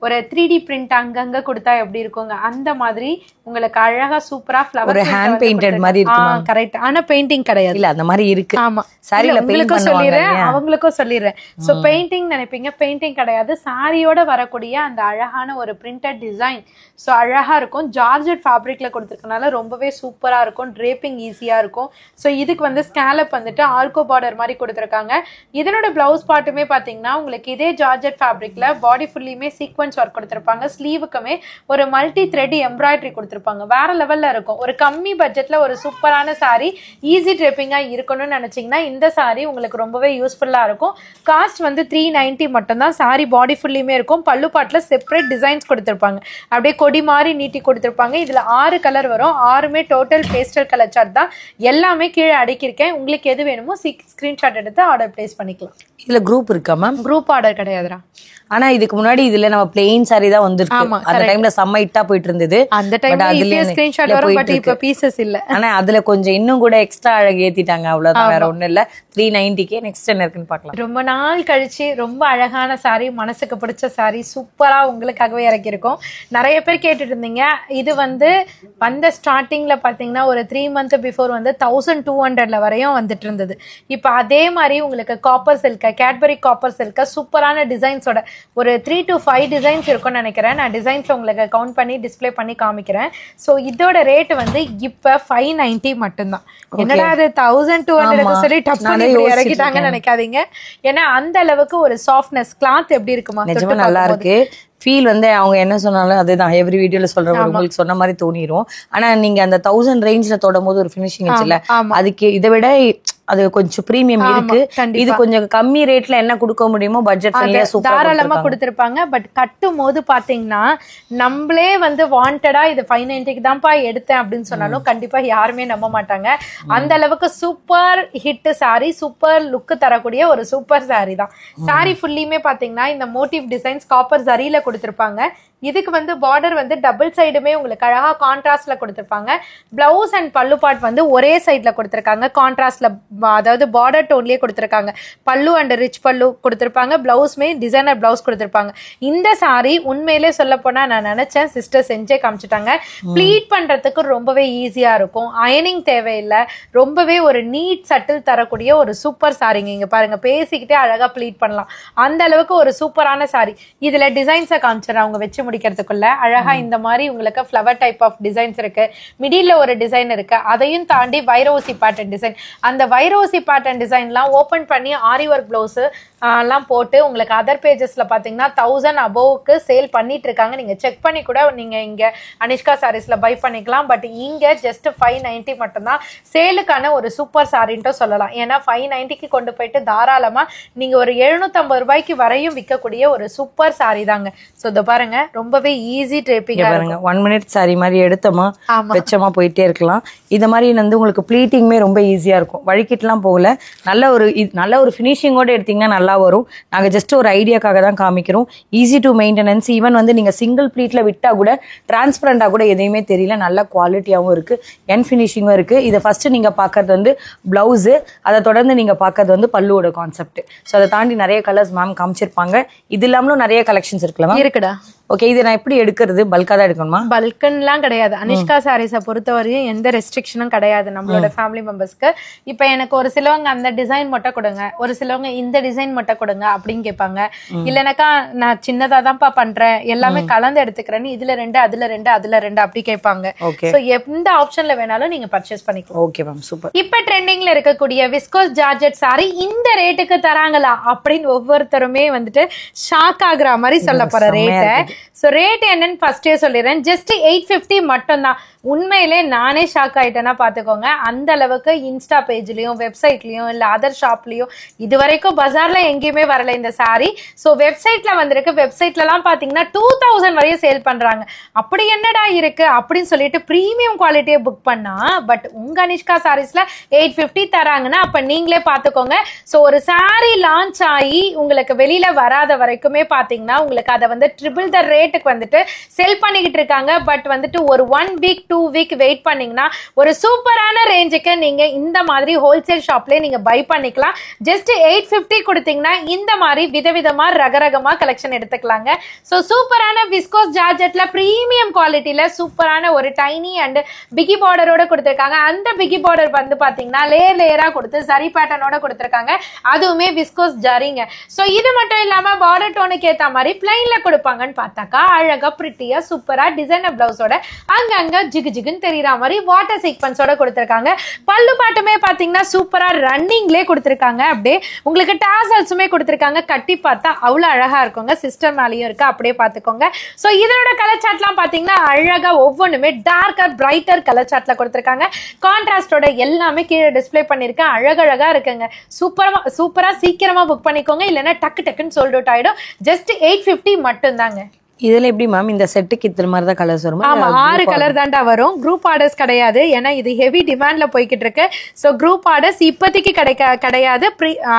[SPEAKER 1] ஒரு 3D பிரிண்ட் அங்கங்க கொடுத்தா எப்படி இருக்குங்க அந்த மாதிரி உங்களுக்கு அழகா சூப்பரா ஃப்ளவர்
[SPEAKER 2] ஹேண்ட் பெயிண்டட் மாதிரி இருக்கு.
[SPEAKER 1] கரெக்ட். ஆனா பெயிண்டிங் கிடையாது.
[SPEAKER 2] இல்ல அந்த மாதிரி இருக்கு.
[SPEAKER 1] ஆமா,
[SPEAKER 2] சாரில
[SPEAKER 1] உங்களுக்கு சொல்லிடுறேன், அவங்களுக்கும் சொல்லிடுறேன். சோ பெயிண்டிங் நினைப்பீங்க, பெயிண்டிங் கிடையாது. சாரியோட வரக்கூடிய அந்த அழகான ஒரு பிரிண்டட் டிசைன் சோ அழகா இருக்கும். ஜார்ஜெட் ஃபேப்ரிக்ல கொடுத்துருக்கனால ரொம்பவே சூப்பரா இருக்கும். டிரேப்பிங் ஈஸியா இருக்கும். சோ இதுக்கு வந்து ஸ்கேலப் வந்துட்டு ஆர்கோ பார்டர் மாதிரி கொடுத்துருக்காங்க. இதனோட பிளவுஸ் பார்ட்டுமே பாத்தீங்கன்னா உங்களுக்கு இதே ஜார்ஜெட் ஃபேப்ரிக்ல பாடி ஃபுல்லியுமே சீக்வன்ஸ் ஒர்க் கொடுத்திருப்பாங்க. ஸ்லீவுக்குமே ஒரு மல்டி த்ரெட் எம்ப்ராய்டரி கொடுத்திருப்பாங்க. வேற லெவல்ல இருக்கும். ஒரு கம்மி பட்ஜெட்ல ஒரு சூப்பரான சாரி, ஈஸி ட்ரெப்பிங்கா இருக்கணும்னு நினைச்சீங்கன்னா இந்த சாரி உங்களுக்கு ரொம்பவே யூஸ்ஃபுல்லா இருக்கும். காஸ்ட் வந்து 390 மட்டும் தான். சாரி பாடி ஃபுல்லியுமே இருக்கும். பல்லு பாட்டுல செப்பரேட் டிசைன்ஸ் கொடுத்திருப்பாங்க. அப்படியே கொடி மாதிரி நீட்டி கொடுத்திருப்பாங்க. இதுல 6 கலர் வரும். 6மே டோட்டல் பேஸ்டல் கலர் சார்ட் தான். எல்லாமே கீழே அடுக்கியிருக்கேன். உங்களுக்கு எது வேணுமோ ஸ்கிரீன்ஷாட் எடுத்து ஆர்டர் பிளேஸ் பண்ணிக்கலாம்.
[SPEAKER 2] இதுல குரூப் இருக்கா மேம்?
[SPEAKER 1] குரூப் ஆர்டர் கிடையாதுடா.
[SPEAKER 2] ஆனா இதுக்கு முன்னாடி இதுல நம்ம பிளெயின் சாரி தான் வந்திருக்கு. அந்த டைம்ல செம்ம ஹிட்டா போயிட்டு இருந்தது.
[SPEAKER 1] அந்த டைம்ல இதுல ஸ்கிரீன்ஷாட் வரும், பட் இப்ப பீசஸ் இல்ல.
[SPEAKER 2] ஆனா அதுல கொஞ்சம் இன்னும் கூட எக்ஸ்ட்ரா அழகு ஏத்திட்டாங்க, அவ்வளவுதான், வேற ஒண்ணும் இல்ல. 390க்கு நெக்ஸ்ட் என்ன இருக்குன்னு பார்க்கலாம்.
[SPEAKER 1] ரொம்ப நாள் கழிச்சு ரொம்ப அழகான சாரி, மனசுக்கு பிடிச்ச சாரி சூப்பரா உங்களுக்காகவே இறக்கி இருக்கோம். நிறைய பேர் கேட்டுட்டு இருந்தீங்க. இது வந்து வந்த ஸ்டார்டிங்ல பாத்தீங்கன்னா ஒரு 3 months பிஃபோர் வந்து 1200 வரையும் வந்துட்டு இருந்தது. இப்ப அதே மாதிரி உங்களுக்கு copper silk, Cadbury copper silk சூப்பரான டிசைன்ஸோட ஒரு 3 to 5 டிசைன் டிசைன்ஸ் இருக்கும்னு நினைக்கிறேன். நான் டிசைன்ஸ் உங்களுக்கு கவுண்ட் பண்ணி டிஸ்ப்ளே பண்ணி காமிக்கிறேன். ஸோ இதோட ரேட் வந்து இப்ப 590 மட்டும்தான். என்னடா அது 1200 சொல்லி டப்பு இறக்கிட்டாங்கன்னு நினைக்காதீங்க. ஏன்னா அந்த அளவுக்கு ஒரு சாஃப்ட்னஸ் கிளாத் எப்படி இருக்குமா,
[SPEAKER 2] நிஜமா நல்லா இருக்கு. ஃபீல் வந்து அவங்க என்ன சொன்னாலும் அதுதான் எவ்ரி வீடியோல சொல்றவங்க உங்களுக்கு சொன்ன மாதிரி தோணிரும். ஆனா நீங்க அந்த 1000 ரேஞ்ச்ல தொடும் போது ஒரு ஃபினிஷிங் வச்சுல அதுக்கு இதை விட அது கொஞ்சம் பிரீமியம் இருக்கு. இது கொஞ்சம் கம்மி ரேட்ல என்ன கொடுக்க முடியுமோ பட்ஜெட் ஃப்ரெண்ட்லியா சூப்பரா
[SPEAKER 1] தாராளமா கொடுத்திருப்பாங்க. பட் கட்டும் போது பாத்தீங்கன்னா நம்மளே வந்து வாண்டடா இது 590க்கு தான்ப்பா எடுத்தேன் அப்படின்னு சொன்னாலும் கண்டிப்பா யாருமே நம்ப மாட்டாங்க. அந்த அளவுக்கு super hit sorry, super look தரக்கூடிய ஒரு சூப்பர் சாரி தான். சாரி ஃபுல்லியுமே பாத்தீங்கன்னா இந்த மோட்டிவ் டிசைன்ஸ் காப்பர் ஜரியில கொடுத்திருப்பாங்க. இதுக்கு வந்து பார்டர் வந்து டபுள் சைடுமே உங்களுக்கு அழகா கான்ட்ராஸ்ட்ல கொடுத்திருப்பாங்க. பிளவுஸ் அண்ட் பல்லு பார்ட் வந்து ஒரே சைட்ல கொடுத்திருக்காங்க. கான்ட்ராஸ்ட்ல, அதாவது பார்டர் டோன்லயே கொடுத்திருக்காங்க. பல்லு அண்ட் ரிச் பல்லு கொடுத்திருப்பாங்க. பிளவுஸ்மே டிசைனர் பிளவுஸ் கொடுத்திருப்பாங்க. இந்த சாரி உண்மையிலே சொல்ல போனா நான் நினைச்சேன் சிஸ்டர் செஞ்சே காமிச்சிட்டாங்க. ப்ளீட் பண்றதுக்கு ரொம்பவே ஈஸியா இருக்கும். அயனிங் தேவையில்லை. ரொம்பவே ஒரு நீட் சட்டில் தரக்கூடிய ஒரு சூப்பர் சாரிங்க. இங்க பாருங்க, பேசிக்கிட்டே அழகா ப்ளீட் பண்ணலாம். அந்த அளவுக்கு ஒரு சூப்பரான சாரி. இதுல டிசைன்ஸை காமிச்சிடறேன் அவங்க வச்சு முடிக்கிறதுக்குள்ள. அழகா இந்த மாதிரி உங்களுக்கு ஃபிளவர் டைப் ஆஃப் டிசைன்ஸ் இருக்கு. மிடில்ல ஒரு டிசைன் இருக்கு. அதையும் தாண்டி வைரோசி பேட்டர்ன் டிசைன். அந்த வைரோசி பேட்டர்ன் டிசைன்லாம் ஓபன் பண்ணி ஆரி ஒர்க் பிளவுஸ் எல்லாம் போட்டு உங்களுக்கு அதர் பேஜஸ்ல பாத்தீங்கன்னா 1000 அபோவ்க்கு சேல் பண்ணிட்டு இருக்காங்க. நீங்க செக் பண்ணி கூட நீங்க இங்க அனிஷ்கா சாரீஸ்ல பை பண்ணிக்கலாம். பட் இங்க ஜஸ்ட் 590 மட்டும்தான் சேலுக்கான ஒரு சூப்பர் சாரின்ட்டு சொல்லலாம். ஏன்னா 590க்கு கொண்டு போயிட்டு தாராளமா நீங்க ஒரு 750 ரூபாய்க்கு வரையும் விற்கக்கூடிய ஒரு சூப்பர் சாரி தாங்க. சோ இத பாருங்க, ரொம்பவே ஈஸி ட்ரேப்பிங்கா
[SPEAKER 2] பாருங்க. 1 மினிட் சாரி மாதிரி எடுத்தோமா வெச்சமா போயிட்டே இருக்கலாம். இந்த மாதிரி வந்து உங்களுக்கு ப்ளீட்டிங்குமே ரொம்ப ஈஸியா இருக்கும். வழிக்கிட்டுலாம் போகல. நல்ல ஒரு ஃபினிஷிங்கோட எடுத்தீங்கன்னா நல்லா வரும். நாங்க ஜஸ்ட் ஒரு ஐடியாக்காக தான் காமிக்கிறோம். Easy to maintenance. ஈவன் வந்து நீங்க சிங்கிள் ப்ளீட்ல விட்டா கூட டிரான்ஸ்பரண்டா கூட எதையுமே தெரியல. நல்ல குவாலிட்டியாவும் இருக்கு, என் ஃபினிஷிங்கும் இருக்கு. இதை ஃபர்ஸ்ட் நீங்க பாக்குறது வந்து பிளவுஸ், அதை தொடர்ந்து நீங்க பாக்குறது வந்து பல்லுவோட கான்செப்ட். ஸோ அதை தாண்டி நிறைய கலர்ஸ் மேம் காமிச்சிருப்பாங்க. இது இல்லாமலும் நிறைய கலெக்ஷன்ஸ் இருக்குல்ல
[SPEAKER 1] இருக்குடா.
[SPEAKER 2] ஓகே, இது நான் எப்படி எடுக்கிறது? பல்கா தான் எடுக்கணுமா?
[SPEAKER 1] பல்கன்லாம் கிடையாது. அனிஷ்கா சாரீஸை பொறுத்தவரையும் எந்த ரெஸ்ட்ரிக்ஷனும் கிடையாது நம்மளோட ஃபேமிலி மெம்பர்ஸ்க்கு. இப்ப எனக்கு ஒரு சிலவங்க அந்த டிசைன் மட்டும் கொடுங்க, ஒரு சிலவங்க இந்த டிசைன் மட்டும் கொடுங்க அப்படின்னு கேட்பாங்க. இல்லனாக்கா நான் சின்னதா தான்ப்பா பண்றேன், எல்லாமே கலந்து எடுத்துக்கிறேன்னு இதுல 2 அதுல 2 அதுல 2 அப்படி கேட்பாங்க. சோ எந்த ஆப்ஷன்ல வேணாலும் நீங்க பர்ச்சேஸ் பண்ணிக்கலாம்.
[SPEAKER 2] Okay ma'am, super.
[SPEAKER 1] இப்ப ட்ரெண்டிங்ல இருக்கக்கூடிய விஸ்கோஸ் ஜார்ஜெட் சாரி இந்த ரேட்டுக்கு தராங்களா அப்படின்னு ஒவ்வொருத்தருமே வந்துட்டு ஷாக் ஆகுற மாதிரி சொல்ல போற ரேட்டை. சோ ரேட் என்னன்னு ஃபர்ஸ்டே சொல்லிடுறேன். ஜஸ்ட் 850 மட்டும் தான். உண்மையிலே நானே ஷாக் ஆயிட்டேன்னா பாத்துக்கோங்க. அந்த அளவுக்கு இன்ஸ்டா பேஜ்லயும் வெப்சைட்லயும் இல்ல அதர் ஷாப்லயும் இது வரைக்கும் பஜார்ல எங்கேயுமே வரல இந்த சாரி. சோ வெப்சைட்ல வந்திருக்கு. வெப்சைட்ல எல்லாம் பாத்தீங்கன்னா 2000 வரையும் சேல் பண்றாங்க. அப்படி என்னடா இருக்கு அப்படின்னு சொல்லிட்டு பிரீமியம் குவாலிட்டியை புக் பண்ணா, பட் உங்க அனிஷ்கா சாரீஸ்ல 850 தராங்கன்னா அப்ப நீங்களே பாத்துக்கோங்க. சோ ஒரு சாரி லான்ச் ஆகி உங்களுக்கு வெளியில வராத வரைக்குமே பாத்தீங்கன்னா உங்களுக்கு அதை வந்து ட்ரிபிள் த ரேட்டுக்கு வந்துட்டு செல் பண்ணிக்கிட்டு இருக்காங்க. பட் வந்துட்டு ஒரு 1 வீக் 2 வீக் வெயிட் பண்ணீங்கன்னா ஒரு சூப்பரான ரேஞ்சுக்கு நீங்க இந்த மாதிரி ஹோல்சேல் ஷாப்லயே நீங்க பை பண்ணிக்கலாம். ஜஸ்ட் 850 கொடுத்தீங்கன்னா இந்த மாதிரி விதவிதமா ரகரகமா கலெக்ஷன் எடுத்துக்கலாங்க. சோ சூப்பரான விஸ்கோஸ் ஜார்ஜெட்ல பிரீமியம் குவாலிட்டியில சூப்பரான ஒரு டைனி அண்ட் பிகி பார்டரோட கொடுத்திருக்காங்க. அந்த பிகி பார்டர் வந்து பாத்தீங்கன்னா லேயர் லேயரா கொடுத்து சரி பேட்டர்னோட கொடுத்திருக்காங்க. அதுவுமே விஸ்கோஸ் ஜரிங்க. சோ இது மட்டும் இல்லாம பார்டர் டோனுக்கு ஏத்த மாதிரி பிளைன்ல கொடுப்பாங்கன்னு பார்த்தாக்கா அழகா பிரிட்டியா சூப்பரா டிசைனர் பிளவுஸோட அங்கங்க ஜிகு ஜிகுன்னு தெரியற மாதிரி வாட்டர் சீக்வன்ஸோட கொடுத்திருக்காங்க. பல்லு பாட்டுமே பாத்தீங்கன்னா சூப்பரா ரன்னிங்லேயே கொடுத்திருக்காங்க. அப்படியே உங்களுக்கு டாசல்ஸுமே கொடுத்திருக்காங்க. கட்டி பார்த்தா அவ்வளவு அழகா இருக்குங்க. சிஸ்டர் மேலேயும் இருக்கு, அப்படியே பாத்துக்கோங்க. சோ இதனோட கலர் சாட்லாம் பாத்தீங்கன்னா அழகா ஒவ்வொன்றுமே டார்க்கர் பிரைட்டர் கலர் சாட்ல கொடுத்திருக்காங்க. கான்ட்ராஸ்டோட எல்லாமே கீழே டிஸ்பிளே பண்ணிருக்கேன். அழகழகா இருக்குங்க. சூப்பரா சீக்கிரமா புக் பண்ணிக்கோங்க, இல்லைன்னா டக்கு டக்குன்னு சோல்ட் அவுட் ஆயிடும். ஜஸ்ட் 850 மட்டும் தாங்க.
[SPEAKER 2] இதுல எப்படி மேம் இந்த செட்டுக்கு இத்தனை மாதிரி தான் கலர்ஸ் வரும்?
[SPEAKER 1] ஆமா, 6 கலர் தாண்டா வரும். குரூப் ஆர்டர்ஸ் கிடையாது. ஏன்னா இது ஹெவி டிமாண்ட்ல போய்கிட்டு இருக்கு. சோ குரூப் ஆர்டர்ஸ் இப்போதைக்கு கிடையாது.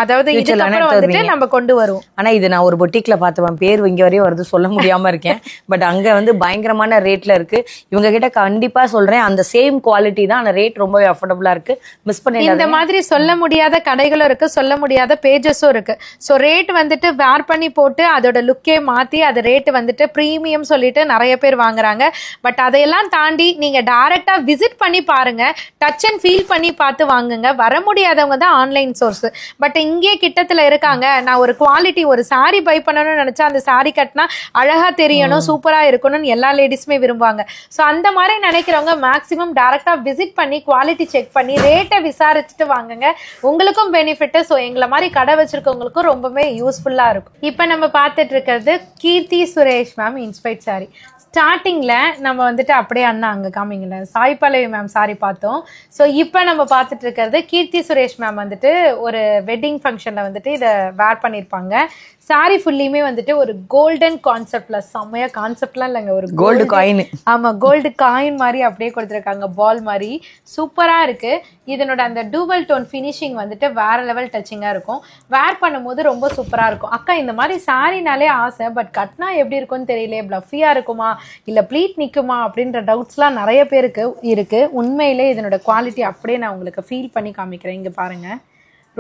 [SPEAKER 1] அதாவது இதுக்கப்புறம் வந்துட்டு நம்ம கொண்டு வருவோம்.
[SPEAKER 2] ஆனா இது நான் ஒரு பொட்டிக்ல பார்த்தேன். பேர் இங்க வரையும் வருது, சொல்ல முடியாம இருக்கேன். பட் அங்க வந்து பயங்கரமான ரேட்ல இருக்கு. இவங்க கிட்ட கண்டிப்பா சொல்றேன், அந்த சேம் குவாலிட்டி தான், ஆனா ரேட் ரொம்பவே அஃபோர்டபுளா இருக்கு. மிஸ் பண்ணி
[SPEAKER 1] இந்த மாதிரி சொல்ல முடியாத கடைகளும் இருக்கு, சொல்ல முடியாத பேஜஸும் இருக்கு. சோ ரேட் வந்துட்டு வேர் பண்ணி போட்டு அதோட லுக்கே மாத்தி அது ரேட் வந்துட்டு சொல்லிட்டு பிரீமியம் சொல்லிட்டு நிறைய பேர் வாங்குறாங்க. பட் அதையெல்லாம் தாண்டி நீங்க டைரக்டா விசிட் பண்ணி பாருங்க, டச் அண்ட் ஃபீல் பண்ணி பார்த்து வாங்குங்க. வர முடியாதவங்க தான் ஆன்லைன் சோர்ஸ். பட் இங்கே கிட்டத்துல இருக்காங்க, நான் ஒரு குவாலிட்டி ஒரு சாரி பை பண்ணணும்னு நினைச்சா அந்த சாரி கட்டினா அழகா தெரியணும், சூப்பரா இருக்கணும்னு எல்லா லேடிஸுமே விரும்புவாங்க. ஸோ அந்த மாதிரி நினைக்கிறவங்க மேக்ஸிமம் டைரக்டா விசிட் பண்ணி குவாலிட்டி செக் பண்ணி ரேட்டை விசாரிச்சுட்டு வாங்குங்க. உங்களுக்கும் பெனிஃபிட். ஸோ எங்களை மாதிரி கடை வச்சிருக்கவங்களுக்கும் ரொம்பவே யூஸ்ஃபுல்லா இருக்கும். இப்போ நம்ம பார்த்துட்டு இருக்கிறது Keerthy Suresh ma'am inspired sorry. ஸ்டார்டிங்ல நம்ம வந்துட்டு அப்படியே அண்ணா அங்க காமிங்கல சாய் பல்லவி மேம் சாரி பார்த்தோம். ஸோ இப்போ நம்ம பார்த்துட்டு இருக்கிறது கீர்த்தி சுரேஷ் மேம் வந்துட்டு ஒரு வெட்டிங் ஃபங்க்ஷன்ல வந்துட்டு இதை வேர் பண்ணியிருப்பாங்க. சாரி ஃபுல்லியுமே வந்துட்டு ஒரு கோல்டன் கான்செப்ட்ல, செம்மையா கான்செப்ட்லாம் இல்லைங்க, ஒரு
[SPEAKER 2] கோல்டு காயின்.
[SPEAKER 1] ஆமா, கோல்டு காயின் மாதிரி அப்படியே கொடுத்துருக்காங்க, பால் மாதிரி சூப்பரா இருக்கு. இதனோட அந்த டூவல் டோன் ஃபினிஷிங் வந்துட்டு வேற லெவல் டச்சிங்கா இருக்கும். வேர் பண்ணும்போது ரொம்ப சூப்பரா இருக்கும். அக்கா இந்த மாதிரி சாரினாலே ஆசை, பட் கட்னா எப்படி இருக்கும்னு தெரியல, பிளஃபியா இருக்குமா இல்ல ப்ளீட் நிக்குமா அப்படின்ற டவுட்ஸ்லாம் நிறைய பேருக்கு இருக்கு. உண்மையிலே இதனோட குவாலிட்டி அப்படியே நான் உங்களுக்கு ஃபீல் பண்ணி காமிக்கிறேன். இங்க பாருங்க,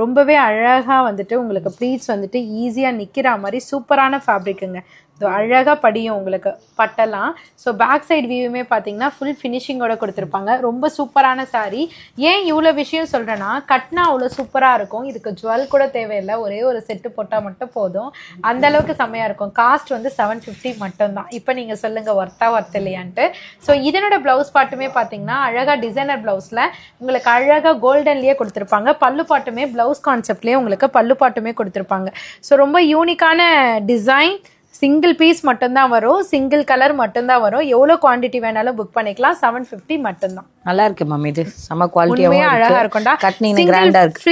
[SPEAKER 1] ரொம்பவே அழகா வந்துட்டு உங்களுக்கு ப்ளீட்ஸ் வந்துட்டு ஈஸியா நிக்கிற மாதிரி சூப்பரான ஃபேப்ரிக்குங்க. அழகா படியும் உங்களுக்கு பட்டெல்லாம். ஸோ பேக் சைடு வியூவுமே பார்த்தீங்கன்னா ஃபுல் ஃபினிஷிங்கோட கொடுத்துருப்பாங்க. ரொம்ப சூப்பரான சாரி. ஏன் இவ்வளோ விஷயம் சொல்கிறேன்னா, கட்னா அவ்வளோ சூப்பராக இருக்கும். இதுக்கு ஜுவல் கூட தேவையில்லை, ஒரே ஒரு செட்டு போட்டால் மட்டும் போதும், அந்த அளவுக்கு செம்மையாக இருக்கும். காஸ்ட் வந்து 750 மட்டும்தான். இப்போ நீங்கள் சொல்லுங்கள் ஒர்த் இல்லையான்ட்டு. ஸோ இதனோட ப்ளவுஸ் பாட்டுமே பார்த்தீங்கன்னா அழகாக டிசைனர் ப்ளவுஸில் உங்களுக்கு அழகாக கோல்டன்லேயே கொடுத்துருப்பாங்க. பல்லு பாட்டுமே ப்ளவுஸ் கான்செப்ட்லேயே உங்களுக்கு பல்லு பாட்டுமே கொடுத்துருப்பாங்க. ஸோ ரொம்ப யூனிக்கான டிசைன். சிங்கிள் பீஸ் மட்டும்தான் வரும், சிங்கிள் கலர் மட்டும்தான் வரும். எவ்வளவு குவாண்டிட்டி வேணாலும் புக் பண்ணிக்கலாம். 750 மட்டும்தான்.
[SPEAKER 2] நல்லா இருக்கு மேம், இது செம குவாலிட்டியாவும்
[SPEAKER 1] அழகா இருக்கும்டா.
[SPEAKER 2] கட்னிங் கிராண்டா இருக்கு.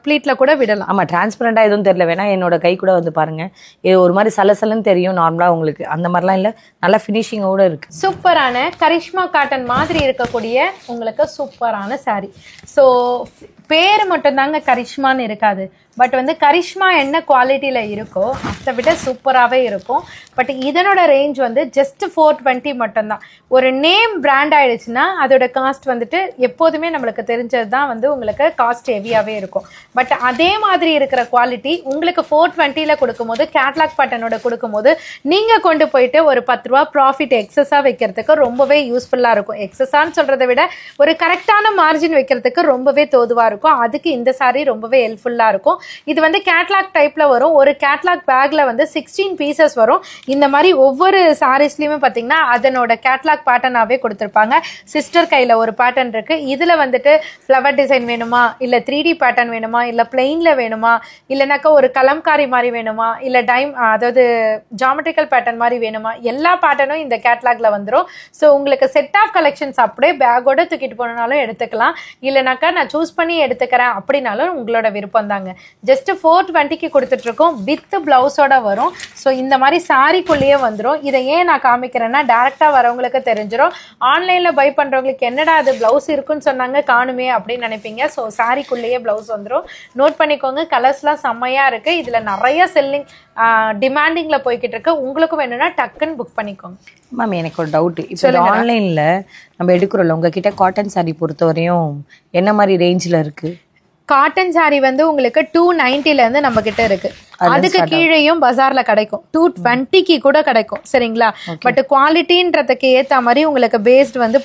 [SPEAKER 1] ப்ளீட்ல கூட விடலாம்.
[SPEAKER 2] ஆமா, டிரான்ஸ்பரண்டா எதுவும் தெரியல, வேணா என்னோட கை கூட வந்து பாருங்க, இது ஒரு மாதிரி சலசலன்னு தெரியும் நார்மலா, உங்களுக்கு அந்த மாதிரிலாம் இல்ல, நல்ல ஃபினிஷிங்கோட இருக்கு.
[SPEAKER 1] சூப்பரான கரிஷ்மா காட்டன் மாதிரி இருக்கக்கூடிய உங்களுக்கு சூப்பரான சாரி. ஸோ பேர் மட்டும்தாங்க கரிஷ்மான்னு இருக்காது, பட் வந்து கரிஷ்மா என்ன குவாலிட்டியில இருக்கோ அதை விட சூப்பராகவே இருக்கும். பட் இதனோட ரேஞ்ச் வந்து ஜஸ்ட் 420 மட்டும்தான். ஒரு நேம் பிராண்ட் ஆயிடுச்சுன்னா அதோட காஸ்ட் வந்துட்டு எப்போதுமே நம்மளுக்கு தெரிஞ்சது தான் வந்து உங்களுக்கு காஸ்ட் ஹெவியாகவே இருக்கும். பட் அதே மாதிரி இருக்கிற குவாலிட்டி உங்களுக்கு 420ல கொடுக்கும்போது, கேட்லாக் பேட்டர்னோட கொடுக்கும்போது நீங்கள் கொண்டு போயிட்டு ஒரு 10 ரூபா ப்ராஃபிட் எக்ஸஸாக வைக்கிறதுக்கு ரொம்பவே யூஸ்ஃபுல்லாக இருக்கும். எக்ஸஸான்னு சொல்கிறத விட ஒரு கரெக்டான மார்ஜின் வைக்கிறதுக்கு ரொம்பவே தோதுவாக இருக்கும். அதுக்கு இந்த சாரி ரொம்பவே ஹெல்ப்ஃபுல்லாக இருக்கும். இது வந்து கேட்லாக் டைப்ல வரும். ஒரு கேட்லாக் பேக்ல வந்து 16 பீசஸ் வரும். இந்த மாதிரி ஒவ்வொரு சாரீஸ்லயுமே பாத்தீங்கன்னா அதனோட கேட்லாக் பேட்டர்னாவே கொடுத்திருப்பாங்க. சிஸ்டர் கையில ஒரு பேட்டர்ன் இருக்கு. இதுல வந்துட்டு ஃப்ளவர் டிசைன் வேணுமா, இல்ல 3D பேட்டர்ன் வேணுமா, இல்ல பிளெயின்ல வேணுமா, இல்லைனாக்கா ஒரு கலம்காரி மாதிரி வேணுமா, இல்ல அதாவது ஜாமெட்ரிக்கல் பேட்டர்ன் மாதிரி வேணுமா, எல்லா பேட்டர்னும் இந்த கேட்லாக்ல வந்துடும். ஸோ உங்களுக்கு செட் ஆஃப் கலெக்ஷன்ஸ் அப்படியே பேக்கோட தூக்கிட்டு போனாலும் எடுத்துக்கலாம், இல்லைனாக்கா நான் சூஸ் பண்ணி எடுத்துக்கிறேன் அப்படின்னாலும் உங்களோட விருப்பம் தாங்க. ஜஸ்ட் 420க்கு கொடுத்துட்டு இருக்கோம், வித் பிளவுஸோட வரும். ஸோ இந்த மாதிரி சாரிக்குள்ளேயே வந்துடும். இதை ஏன் நான் காமிக்கிறேன்னா, டைரக்டா வரவங்களுக்கு தெரிஞ்சிடும். ஆன்லைன்ல பை பண்றவங்களுக்கு என்னடா அது பிளவுஸ் இருக்குன்னு சொன்னாங்க காணுமே அப்படின்னு நினைப்பீங்க. ஸோ சாரிக்குள்ளேயே பிளவுஸ் வந்துடும். நோட் பண்ணிக்கோங்க, கலர்ஸ்லாம் செம்மையா இருக்கு. இதுல நிறைய செல்லிங் டிமாண்டிங்ல போய்கிட்டு இருக்கு. உங்களுக்கு வேணும்னா டக்குன்னு புக் பண்ணிக்கோங்க.
[SPEAKER 2] மேம் எனக்கு ஒரு டவுட், இப்போ ஆன்லைன்ல நம்ம எடுக்கிறோம்ல, உங்ககிட்ட காட்டன் சாரி பொறுத்தவரையும் என்ன மாதிரி ரேஞ்சில் இருக்கு?
[SPEAKER 1] காட்டன் சாரி வந்து உங்களுக்கு 290ல இருந்து நம்ம கிட்ட இருக்கு. அதுக்கு கீழேயும் பஜார்ல கிடைக்கும், 220க்கு கூட கிடைக்கும். சரிங்களா? பட் குவாலிட்டின்றதுக்கு ஏத்த மாதிரி உங்களுக்கு பேஸ்ட் வந்து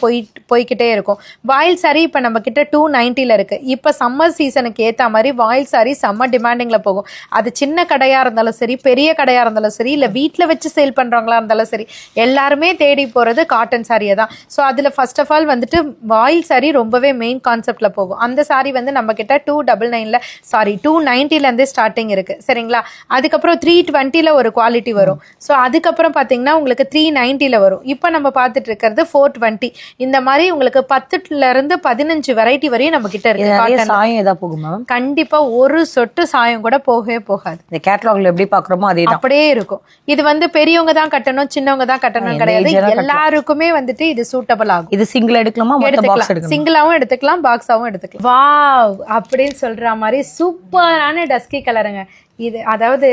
[SPEAKER 1] போய்கிட்டே இருக்கும். வாயில் சாரி இப்ப நம்ம கிட்ட 290ல இருக்கு. இப்ப சம்மர் சீசனுக்கு ஏத்த மாதிரி வாயில் சாரி சம்மர் டிமாண்டிங்ல போகும். அது சின்ன கடையா இருந்தாலும் சரி, பெரிய கடையா இருந்தாலும் சரி, இல்ல வீட்டுல வச்சு சேல் பண்றவங்களா இருந்தாலும் சரி, எல்லாருமே தேடி போறது காட்டன் சாரியை தான். ஸோ அதுல ஃபர்ஸ்ட் ஆஃப் ஆல் வந்துட்டு வாயில் சாரி ரொம்பவே மெயின் கான்செப்ட்ல போகும். அந்த சாரி வந்து நம்ம கிட்ட 290ல இருந்தே ஸ்டார்டிங் இருக்கு. சரிங்களா? அதுக்கப்புறம் 320ல ஒரு குவாலிட்டி வரும். ஸோ அதுக்கப்புறம் பாத்தீங்கன்னா உங்களுக்கு 390ல வரும். இப்போ நம்ம பார்த்துட்டு இருக்கிறது 420. இந்த மாதிரி உங்களுக்கு 10ல இருந்து 15 வெரைட்டி வரையும் நம்ம கிட்ட இருக்கு.
[SPEAKER 2] சாயம் ஏதா போகுமா?
[SPEAKER 1] கண்டிப்பா ஒரு சொட்டு சாயம் கூட போகவே போகாது.
[SPEAKER 2] இந்த கேட்டலாக்ல எப்படி பாக்குறோமோ அதே
[SPEAKER 1] அப்படியே இருக்கும். இது வந்து பெரியவங்க தான் கட்டணும், சின்னவங்க தான் கட்டணும் கிடையாது. எல்லாருக்குமே வந்துட்டு இது சூட்டபிள் ஆகும்.
[SPEAKER 2] இது சிங்கிள் எடுக்கலாமா? எடுத்துக்கலாம்,
[SPEAKER 1] சிங்கிளாவும் எடுத்துக்கலாம், பாக்ஸாவும் எடுத்துக்கலாம். வாவ் அப்படின்னு சொல்ற மாதிரி சூப்பரான டஸ்கி கலருங்க இது. அதாவது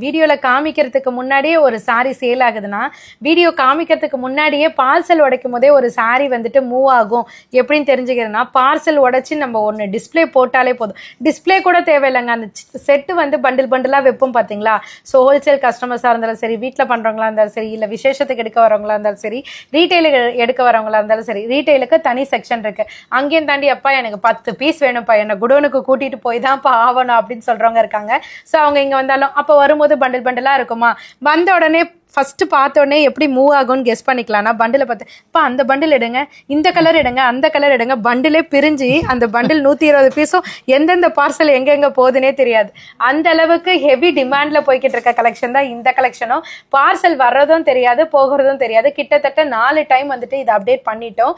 [SPEAKER 1] வீடியோல காமிக்கிறதுக்கு முன்னாடியே ஒரு சாரி சேல் ஆகுதுன்னா வீடியோ காமிக்கிறதுக்கு முன்னாடியே பார்சல் உடைக்கும் போதே ஒரு சாரி வந்துட்டு மூவ் ஆகும். எப்படின்னு தெரிஞ்சுக்கிறதுனா பார்சல் உடைச்சு நம்ம ஒன்று டிஸ்பிளே போட்டாலே போதும். டிஸ்பிளே கூட தேவையில்லைங்க. அந்த செட்டு வந்து பண்டில் பண்டிலா வைப்போம் பாத்தீங்களா. ஸோ ஹோல்சேல் கஸ்டமர்ஸா இருந்தாலும் சரி, வீட்டில் பண்றவங்களா இருந்தாலும் சரி, இல்ல விசேஷத்துக்கு எடுக்க வரவங்களா இருந்தாலும் சரி, ரீட்டைலுக்கு எடுக்க வரவங்களா இருந்தாலும் சரி, ரீட்டைலுக்கு தனி செக்ஷன் இருக்கு. அங்கேயும் தாண்டி அப்பா எனக்கு 10 பீஸ் வேணும்ப்பா, என்ன குடோனுக்கு கூட்டிட்டு போய் தான்ப்பா ஆகணும் அப்படின்னு சொல்றவங்க இருக்காங்க. ஸோ அவங்க இங்க வந்தாலும் அப்போ வரும்போது பண்டில் பண்டிலா இருக்குமா, வந்த உடனே ஃபர்ஸ்ட் பார்த்த உடனே எப்படி மூவ் ஆகும்னு கெஸ் பண்ணிக்கலாம்னா பண்டில பார்த்து இப்போ அந்த பண்டில் எடுங்க, இந்த கலர் எடுங்க, அந்த கலர் எடுங்க, பண்டிலே பிரிஞ்சு அந்த பண்டில் 120 பீஸும் எந்தெந்த பார்சல் எங்கெங்க போகுதுன்னே தெரியாது. அந்த அளவுக்கு ஹெவி டிமாண்ட்ல போய்கிட்டு இருக்க கலெக்ஷன் தான் இந்த கலெக்ஷனும். பார்சல் வர்றதும் தெரியாது, போகிறதும் தெரியாது. கிட்டத்தட்ட 4 டைம் வந்துட்டு இதை அப்டேட் பண்ணிட்டோம்.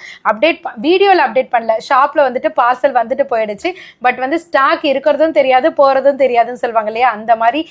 [SPEAKER 1] வீடியோல அப்டேட் பண்ணல, ஷாப்ல வந்துட்டு பார்சல் வந்துட்டு போயிடுச்சு. பட் வந்து ஸ்டாக் இருக்கிறதும் தெரியாது, போறதும் தெரியாதுன்னு சொல்லுவாங்க இல்லையா, அந்த மாதிரி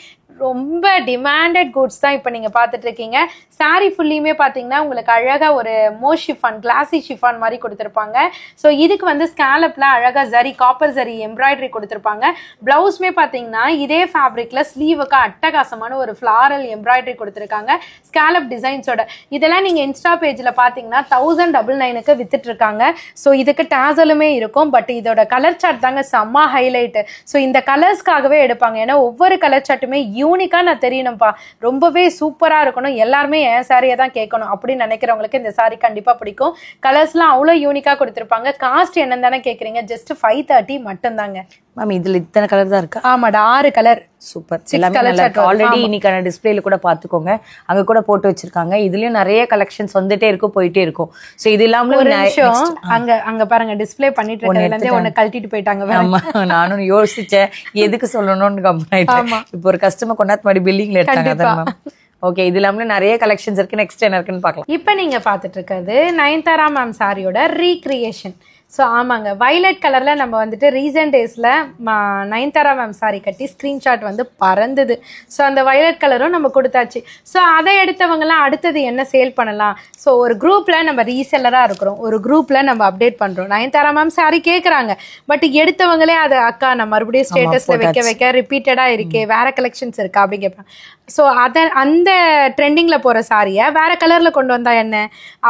[SPEAKER 1] ரொம்ப டிமாண்டட் கூட்ஸ் தான் இப்போ நீங்க பார்த்துட்டு இருக்கீங்க. சாரி ஃபுல்லியுமே பார்த்தீங்கன்னா உங்களுக்கு அழகா ஒரு ஷிஃபான், கிளாசி ஷிஃபான் மாதிரி கொடுத்துருப்பாங்க. ஸோ இதுக்கு வந்து ஸ்கேலப்ல அழகா ஜரி, காப்பர் ஜரி எம்ப்ராய்டரி கொடுத்துருப்பாங்க. பிளவுஸ்மே பார்த்தீங்கன்னா இதே ஃபேப்ரிக்ல ஸ்லீவுக்கு அட்டகாசமான ஒரு ஃபிளாரல் எம்ப்ராய்டரி கொடுத்துருக்காங்க ஸ்கேலப் டிசைன்ஸோட. இதெல்லாம் நீங்க இன்ஸ்டா பேஜ்ல பார்த்தீங்கன்னா 1099க்கு வித்துட்டு இருக்காங்க. ஸோ இதுக்கு டேசலுமே இருக்கும். பட் இதோட கலர் சார்ட் தாங்க செம்ம ஹைலைட். ஸோ இந்த கலர்ஸ்க்காகவே எடுப்பாங்க. ஏன்னா ஒவ்வொரு கலர் சார்ட்டுமே யூனிக்கா நான் தெரியணும்ப்பா, ரொம்பவே சூப்பரா இருக்கணும், எல்லாருமே என் சாரியை தான் கேட்கணும் அப்படின்னு நினைக்கிறவங்களுக்கு இந்த சாரி கண்டிப்பா பிடிக்கும். கலர்ஸ்லாம் அவ்வளோ யூனிக்கா கொடுத்துருப்பாங்க. காஸ்ட் என்னன்னு தானே கேட்குறீங்க, ஜஸ்ட் 530 மட்டும் தாங்க.
[SPEAKER 2] மேம் இதுல இத்தனை கலர் தான் இருக்கா?
[SPEAKER 1] ஆமாடா, 6 கலர்.
[SPEAKER 2] சூப்பர். ஆல்ரெடி இன்னைக்கான டிஸ்பிளேல கூட பாத்துக்கோங்க, அங்க கூட போட்டு வச்சிருக்காங்க. இதுலயும் நிறைய கலெக்ஷன்ஸ் வந்துட்டே இருக்கும், போயிட்டே இருக்கும். சோ இது இல்லாம
[SPEAKER 1] ஒரு நிமிஷம் அங்க பாருங்க, டிஸ்பிளே பண்ணிட்டு இருக்கறதுல ஒன்னு கழட்டிட்டு போயிட்டாங்க.
[SPEAKER 2] ஆமா, நானும் யோசிச்சேன் எதுக்கு சொல்லணும்னு கம்பெனி. இப்போ ஒரு கஸ்டமர் கொண்டாந்து மாதிரி பில்லிங்ல எடுத்தாங்க. ஓகே, இது இல்லாம நிறைய கலெக்ஷன்ஸ் இருக்கு. நெக்ஸ்ட் என்ன இருக்குன்னு பார்க்கலாம்.
[SPEAKER 1] இப்போ நீங்க பாத்துட்டு இருக்கிறது நயன்தாரா மேம் சாரியோட ரீக்ரியேஷன். ஸோ ஆமாங்க, வயலட் கலர்ல நம்ம வந்துட்டு ரீசன்ட் டேஸ்ல நயன்தாரா மேம் சாரி கட்டி ஸ்கிரீன்ஷாட் வந்து பறந்தது. ஸோ அந்த வயலட் கலரும் நம்ம கொடுத்தாச்சு. ஸோ அதை எடுத்தவங்கலாம் அடுத்தது என்ன சேல் பண்ணலாம். ஸோ ஒரு குரூப்ல நம்ம ரீசெல்லரா இருக்கிறோம், ஒரு குரூப்ல நம்ம அப்டேட் பண்றோம். நயன்தாரா மேம் சாரி கேட்கறாங்க, பட் எடுத்தவங்களே அதை அக்கா நான் மறுபடியும் ஸ்டேட்டஸ்ல வைக்க ரிப்பீட்டடா இருக்கே, வேற கலெக்ஷன்ஸ் இருக்கா அப்படின்னு கேட்பாங்க. ஸோ அந்த ட்ரெண்டிங்ல போற சாரியை வேற கலர்ல கொண்டு வந்தா என்ன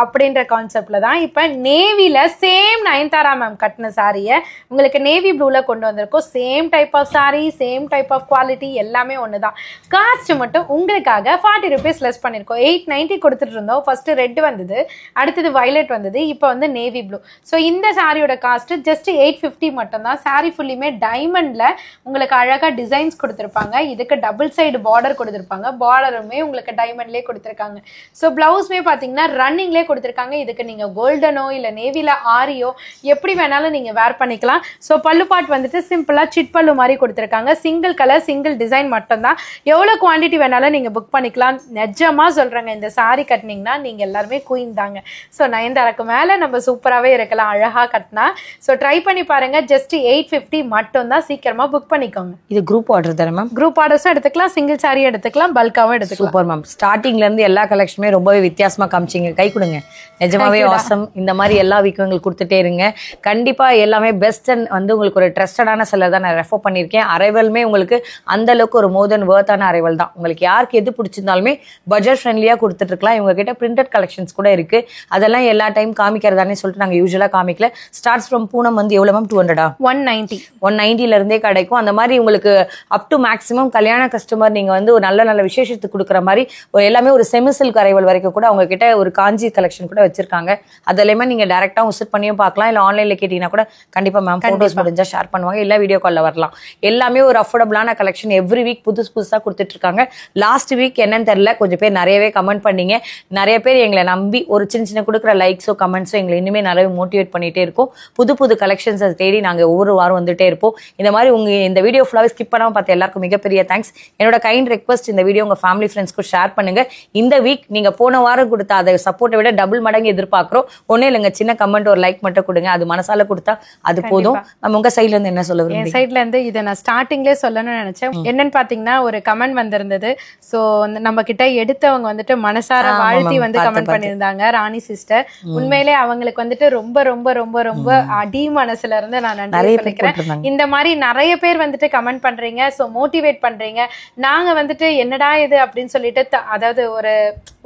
[SPEAKER 1] அப்படின்ற கான்செப்ட்ல தான் இப்ப நேவில சேம் நயன்தாரா மேம் கட்டின சாரியை உங்களுக்கு நேவி ப்ளூல கொண்டு வந்திருக்கோம். Same type of sari, same type of quality, எல்லாமே ஒண்ணுதான். காஸ்ட் மட்டும் உங்களுக்காக 40 rupees லெஸ் பண்ணிருக்கோம். 890 கொடுத்துட்டு இருந்தோம். ஃபர்ஸ்ட் ரெட் வந்தது, அடுத்தது வயலட் வந்தது, இப்போ வந்து நேவி ப்ளூ. ஸோ இந்த சாரியோட காஸ்ட் ஜஸ்ட் 850 மட்டும் தான். சாரி ஃபுல்லியுமே டைமண்ட்ல உங்களுக்கு அழகா டிசைன்ஸ் கொடுத்துருப்பாங்க. இதுக்கு டபுள் சைடு பார்டர் கொடுத்துருப்பாங்க. பார்டருமே உங்களுக்கு டைமண்ட்லேயே கொடுத்துருக்காங்க. ஸோ பிளவுஸ்மே பார்த்தீங்கன்னா ரன்னிங்லேயே கொடுத்துருக்காங்க. இதுக்கு நீங்க கோல்டனோ இல்லை நேவில ஆரியோ எப்படி வேணாலும் நீங்க வேர் பண்ணிக்கலாம். ஸோ பல்லு பாட் வந்துட்டு சிம்பிளா சிட் பல்லு மாதிரி கொடுத்துருக்காங்க. சிங்கிள் கலர், சிங்கிள் டிசைன் மட்டும் தான். எவ்வளவு குவான்டிட்டி வேணாலும் நீங்க புக் பண்ணிக்கலாம். நிஜமா சொல்றேங்க, இந்த சாரி கட்டினீங்கன்னா நீங்க எல்லாருமே குயின் தாங்க. ஸோ நயன்தாராக்கு மேல நம்ம சூப்பராகவே இருக்கலாம் அழகா கட்டினா. ஸோ ட்ரை பண்ணி பாருங்க. ஜஸ்ட் 850 மட்டும் தான். சீக்கிரமா புக் பண்ணிக்கோங்க.
[SPEAKER 2] இது குரூப் ஆர்டர் தானே மேம்?
[SPEAKER 1] குரூப் ஆர்டர்ஸும் எடுத்துக்கலாம், சிங்கிள் சாரி எடுத்துக்கலாம், பல்காவும் எடுத்துக்கலாம்.
[SPEAKER 2] Super ma'am. ஸ்டார்டிங்ல இருந்து எல்லா கலெக்ஷனுமே ரொம்பவே வித்தியாசமா காமிச்சிங்க. கை கொடுங்க, நிஜமாவே ஆசம். இந்த மாதிரி எல்லா வீக்கும் எங்களுக்கு கொடுத்துட்டே இருங்க. கண்டிப்பா எல்லாமே பெஸ்ட் அண்ட் வந்து உங்களுக்கு ஒரு ட்ரஸ்டடான செல்லர் தான் நான் ரெஃபர் பண்ணியிருக்கேன். அரைவலுமே உங்களுக்கு அந்த அளவுக்கு ஒரு மோர் தென் வர்த்தான அரைவல் தான். உங்களுக்கு யாருக்கு எது பிடிச்சிருந்தாலுமே பட்ஜெட் ஃப்ரெண்ட்லியா கொடுத்துட்டு இருக்கலாம். இவங்க கிட்ட பிரிண்டட் கலெக்ஷன்ஸ் கூட இருக்கு. அதெல்லாம் எல்லா டைம் காமிக்கிறதானே சொல்லிட்டு நாங்க யூஸ்வலா காமிக்கல. ஸ்டார்ட்ஸ் ஃப்ரம் பூனம் வந்து எவ்வளவு மேம்? 200 190 இருந்தே கிடைக்கும். அந்த மாதிரி உங்களுக்கு அப் டு மேக்ஸிமம் கல்யாண கஸ்டமர் நீங்க வந்து ஒரு நல்ல நல்ல விசேஷத்துக்கு கொடுக்குற மாதிரி எல்லாமே ஒரு செமி சில்க் அரைவல் வரைக்கும் கூட அவங்க கிட்ட ஒரு காஞ்சி கலெக்ஷன் கூட வச்சிருக்காங்க. அதெல்லாமே நீங்க டைரக்டா விசிட் பண்ணியும் பார்க்கலாம். இல்ல ஆன்லைன்ல கேட்டீங்கன்னா கூட கண்டிப்பா மேம் போட்டோஸ் முடிஞ்சா ஷேர் பண்ணுவாங்க. இல்ல வீடியோ கால்ல வரலாம். எல்லாமே ஒரு அஃபோர்டபிளான கலெக்ஷன் எவ்ரி வீக் புதுசா கொடுத்துட்டு இருக்காங்க. லாஸ்ட் வீக் என்னன்னு தெரியல, கொஞ்சம் பேர் நிறையவே கமெண்ட் பண்ணீங்க. நிறைய பேர் எங்களை நம்பி ஒரு சின்ன கொடுக்குற லைக்ஸோ கமெண்ட்ஸோ எங்களை இனிமே நிறைய மோட்டிவேட் பண்ணிட்டே இருக்கும். புது கலெக்ஷன்ஸ் தேடி நாங்க ஒவ்வொரு வாரம் வந்துட்டே இருப்போம். இந்த மாதிரி உங்க இந்த வீடியோ ஃபுல்லாவே ஸ்கிப் பண்ணாம பார்த்த எல்லாருக்கும் மிகப்பெரிய தேங்க்ஸ். என்னோட கைண்ட் ரெக்வஸ்ட், இந்த வீடியோ உங்க ஃபேமிலி ஃப்ரெண்ட்ஸ்க்கு ஷேர் பண்ணுங்க. இந்த வீக் நீங்க போன வாரம் கொடுத்த அதை சப்போர்ட்டை விட டபுள் மடங்கு எதிர்பார்க்கிறோம். ஒன்னும் இல்லைங்க, சின்ன கமெண்ட் ஒரு லைக் மட்டும் கொடுங்க. கொடுக்குறீங்க, அது மனசால கொடுத்தா அது போதும். நம்ம உங்க சைட்ல இருந்து என்ன சொல்ல
[SPEAKER 1] என் சைட்ல இருந்து இதை நான் ஸ்டார்டிங்லேயே சொல்லணும்னு நினைச்சேன். என்னன்னு பாத்தீங்கன்னா ஒரு கமெண்ட் வந்திருந்தது. சோ நம்ம கிட்ட எடுத்தவங்க வந்துட்டு மனசார வாழ்த்தி வந்து கமெண்ட் பண்ணியிருந்தாங்க, ராணி சிஸ்டர். உண்மையிலே அவங்களுக்கு வந்துட்டு ரொம்ப ரொம்ப ரொம்ப ரொம்ப அடி மனசுல இருந்து நான் நன்றி சொல்லிக்கிறேன். இந்த மாதிரி நிறைய பேர் வந்துட்டு கமெண்ட் பண்றீங்க, சோ மோட்டிவேட் பண்றீங்க. நாங்க வந்துட்டு என்னடா இது அப்படின்னு சொல்லிட்டு அதாவது ஒரு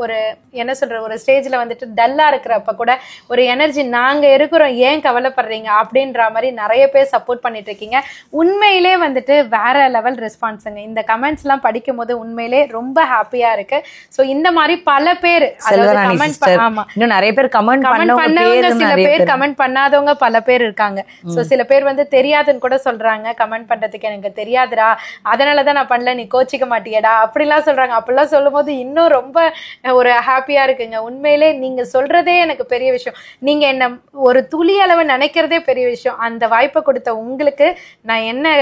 [SPEAKER 1] ஒரு என்ன சொல்ற ஒரு ஸ்டேஜ்ல வந்துட்டு டல்லா இருக்கிறப்ப கூட ஒரு எனர்ஜி நாங்க இருக்கிறோம், ஏன் கவலைப்படுறீங்க அப்படின்ற மாதிரி நிறைய பேர் சப்போர்ட் பண்ணிட்டு இருக்கீங்க. உண்மையிலே வந்துட்டு வேற லெவல் ரெஸ்பான்ஸுங்க. இந்த கமெண்ட்ஸ் எல்லாம் படிக்கும் போது உண்மையிலே ரொம்ப ஹாப்பியா இருக்கு. சோ இந்த மாதிரி பல பேர்
[SPEAKER 2] இன்னும் நிறைய பேர் கமெண்ட்
[SPEAKER 1] பண்ணவங்க, சில பேர் கமெண்ட் பண்ணாதவங்க பல பேர் இருக்காங்க. சோ சில பேர் வந்து தெரியாதுன்னு கூட சொல்றாங்க, கமெண்ட் பண்றதுக்கு எனக்கு தெரியாதுடா அதனாலதான் நான் பண்ணல, நீ கோச்சிக்க மாட்டியடா அப்படிலாம் சொல்றாங்க. அப்படிலாம் சொல்லும் போது இன்னும் ரொம்ப ஒரு ஹாப்பியா இருக்குங்க. உண்மையிலே நீங்க சொல்றதே எனக்கு பெரிய விஷயம். நீங்க என்ன ஒரு துளி அளவு நினைக்கிறதே பெரிய விஷயம். அந்த வாய்ப்பை கொடுத்த உங்களுக்கு நான் என்ன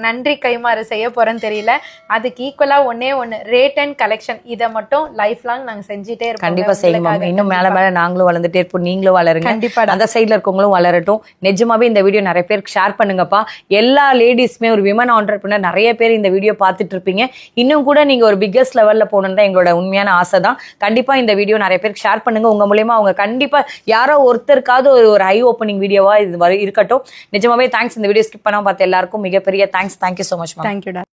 [SPEAKER 1] நன்றி கைமாறு செய்ய போறேன்னு தெரியல. அதுக்கு ஈக்குவலா ஒன்னே ஒண்ணு, ரேட் அண்ட் கலெக்ஷன், இதை மட்டும் லைஃப் லாங் நாங்க செஞ்சுட்டே இருப்போம்.
[SPEAKER 2] கண்டிப்பா செய்யுங்க. இன்னும் மேல மேல நாங்களும் வளர்ந்துட்டே இருப்போம், நீங்களும் வளருங்க.
[SPEAKER 1] கண்டிப்பா
[SPEAKER 2] அந்த சைட்ல இருக்கவங்களும் வளரட்டும். நிஜமாவே இந்த வீடியோ நிறைய பேருக்கு ஷேர் பண்ணுங்கப்பா. எல்லா லேடிஸ்மே ஒரு விமன் ஆண்டர்பிரினர் நிறைய பேர் இந்த வீடியோ பார்த்துட்டு இருப்பீங்க. இன்னும் கூட நீங்க ஒரு பிக்கஸ்ட் லெவல்ல போகணும்னு தான் எங்களோட உண்மையான ஆசை தான். கண்டிப்பா இந்த வீடியோ நிறைய பேருக்கு ஷேர் பண்ணுங்க. உங்க மூலமா அவங்க கண்டிப்பா யாரோ ஒருத்தருக்காவது ஒரு ஐ ஓப்பனிங் வீடியோவா இது இருக்கட்டும். நிஜமாவே தேங்க்ஸ். இந்த வீடியோ ஸ்கிப் பண்ணாம பார்த்த எல்லாருக்கும் மிகப்பெரிய thanks. Thank you so much.
[SPEAKER 1] Thank you.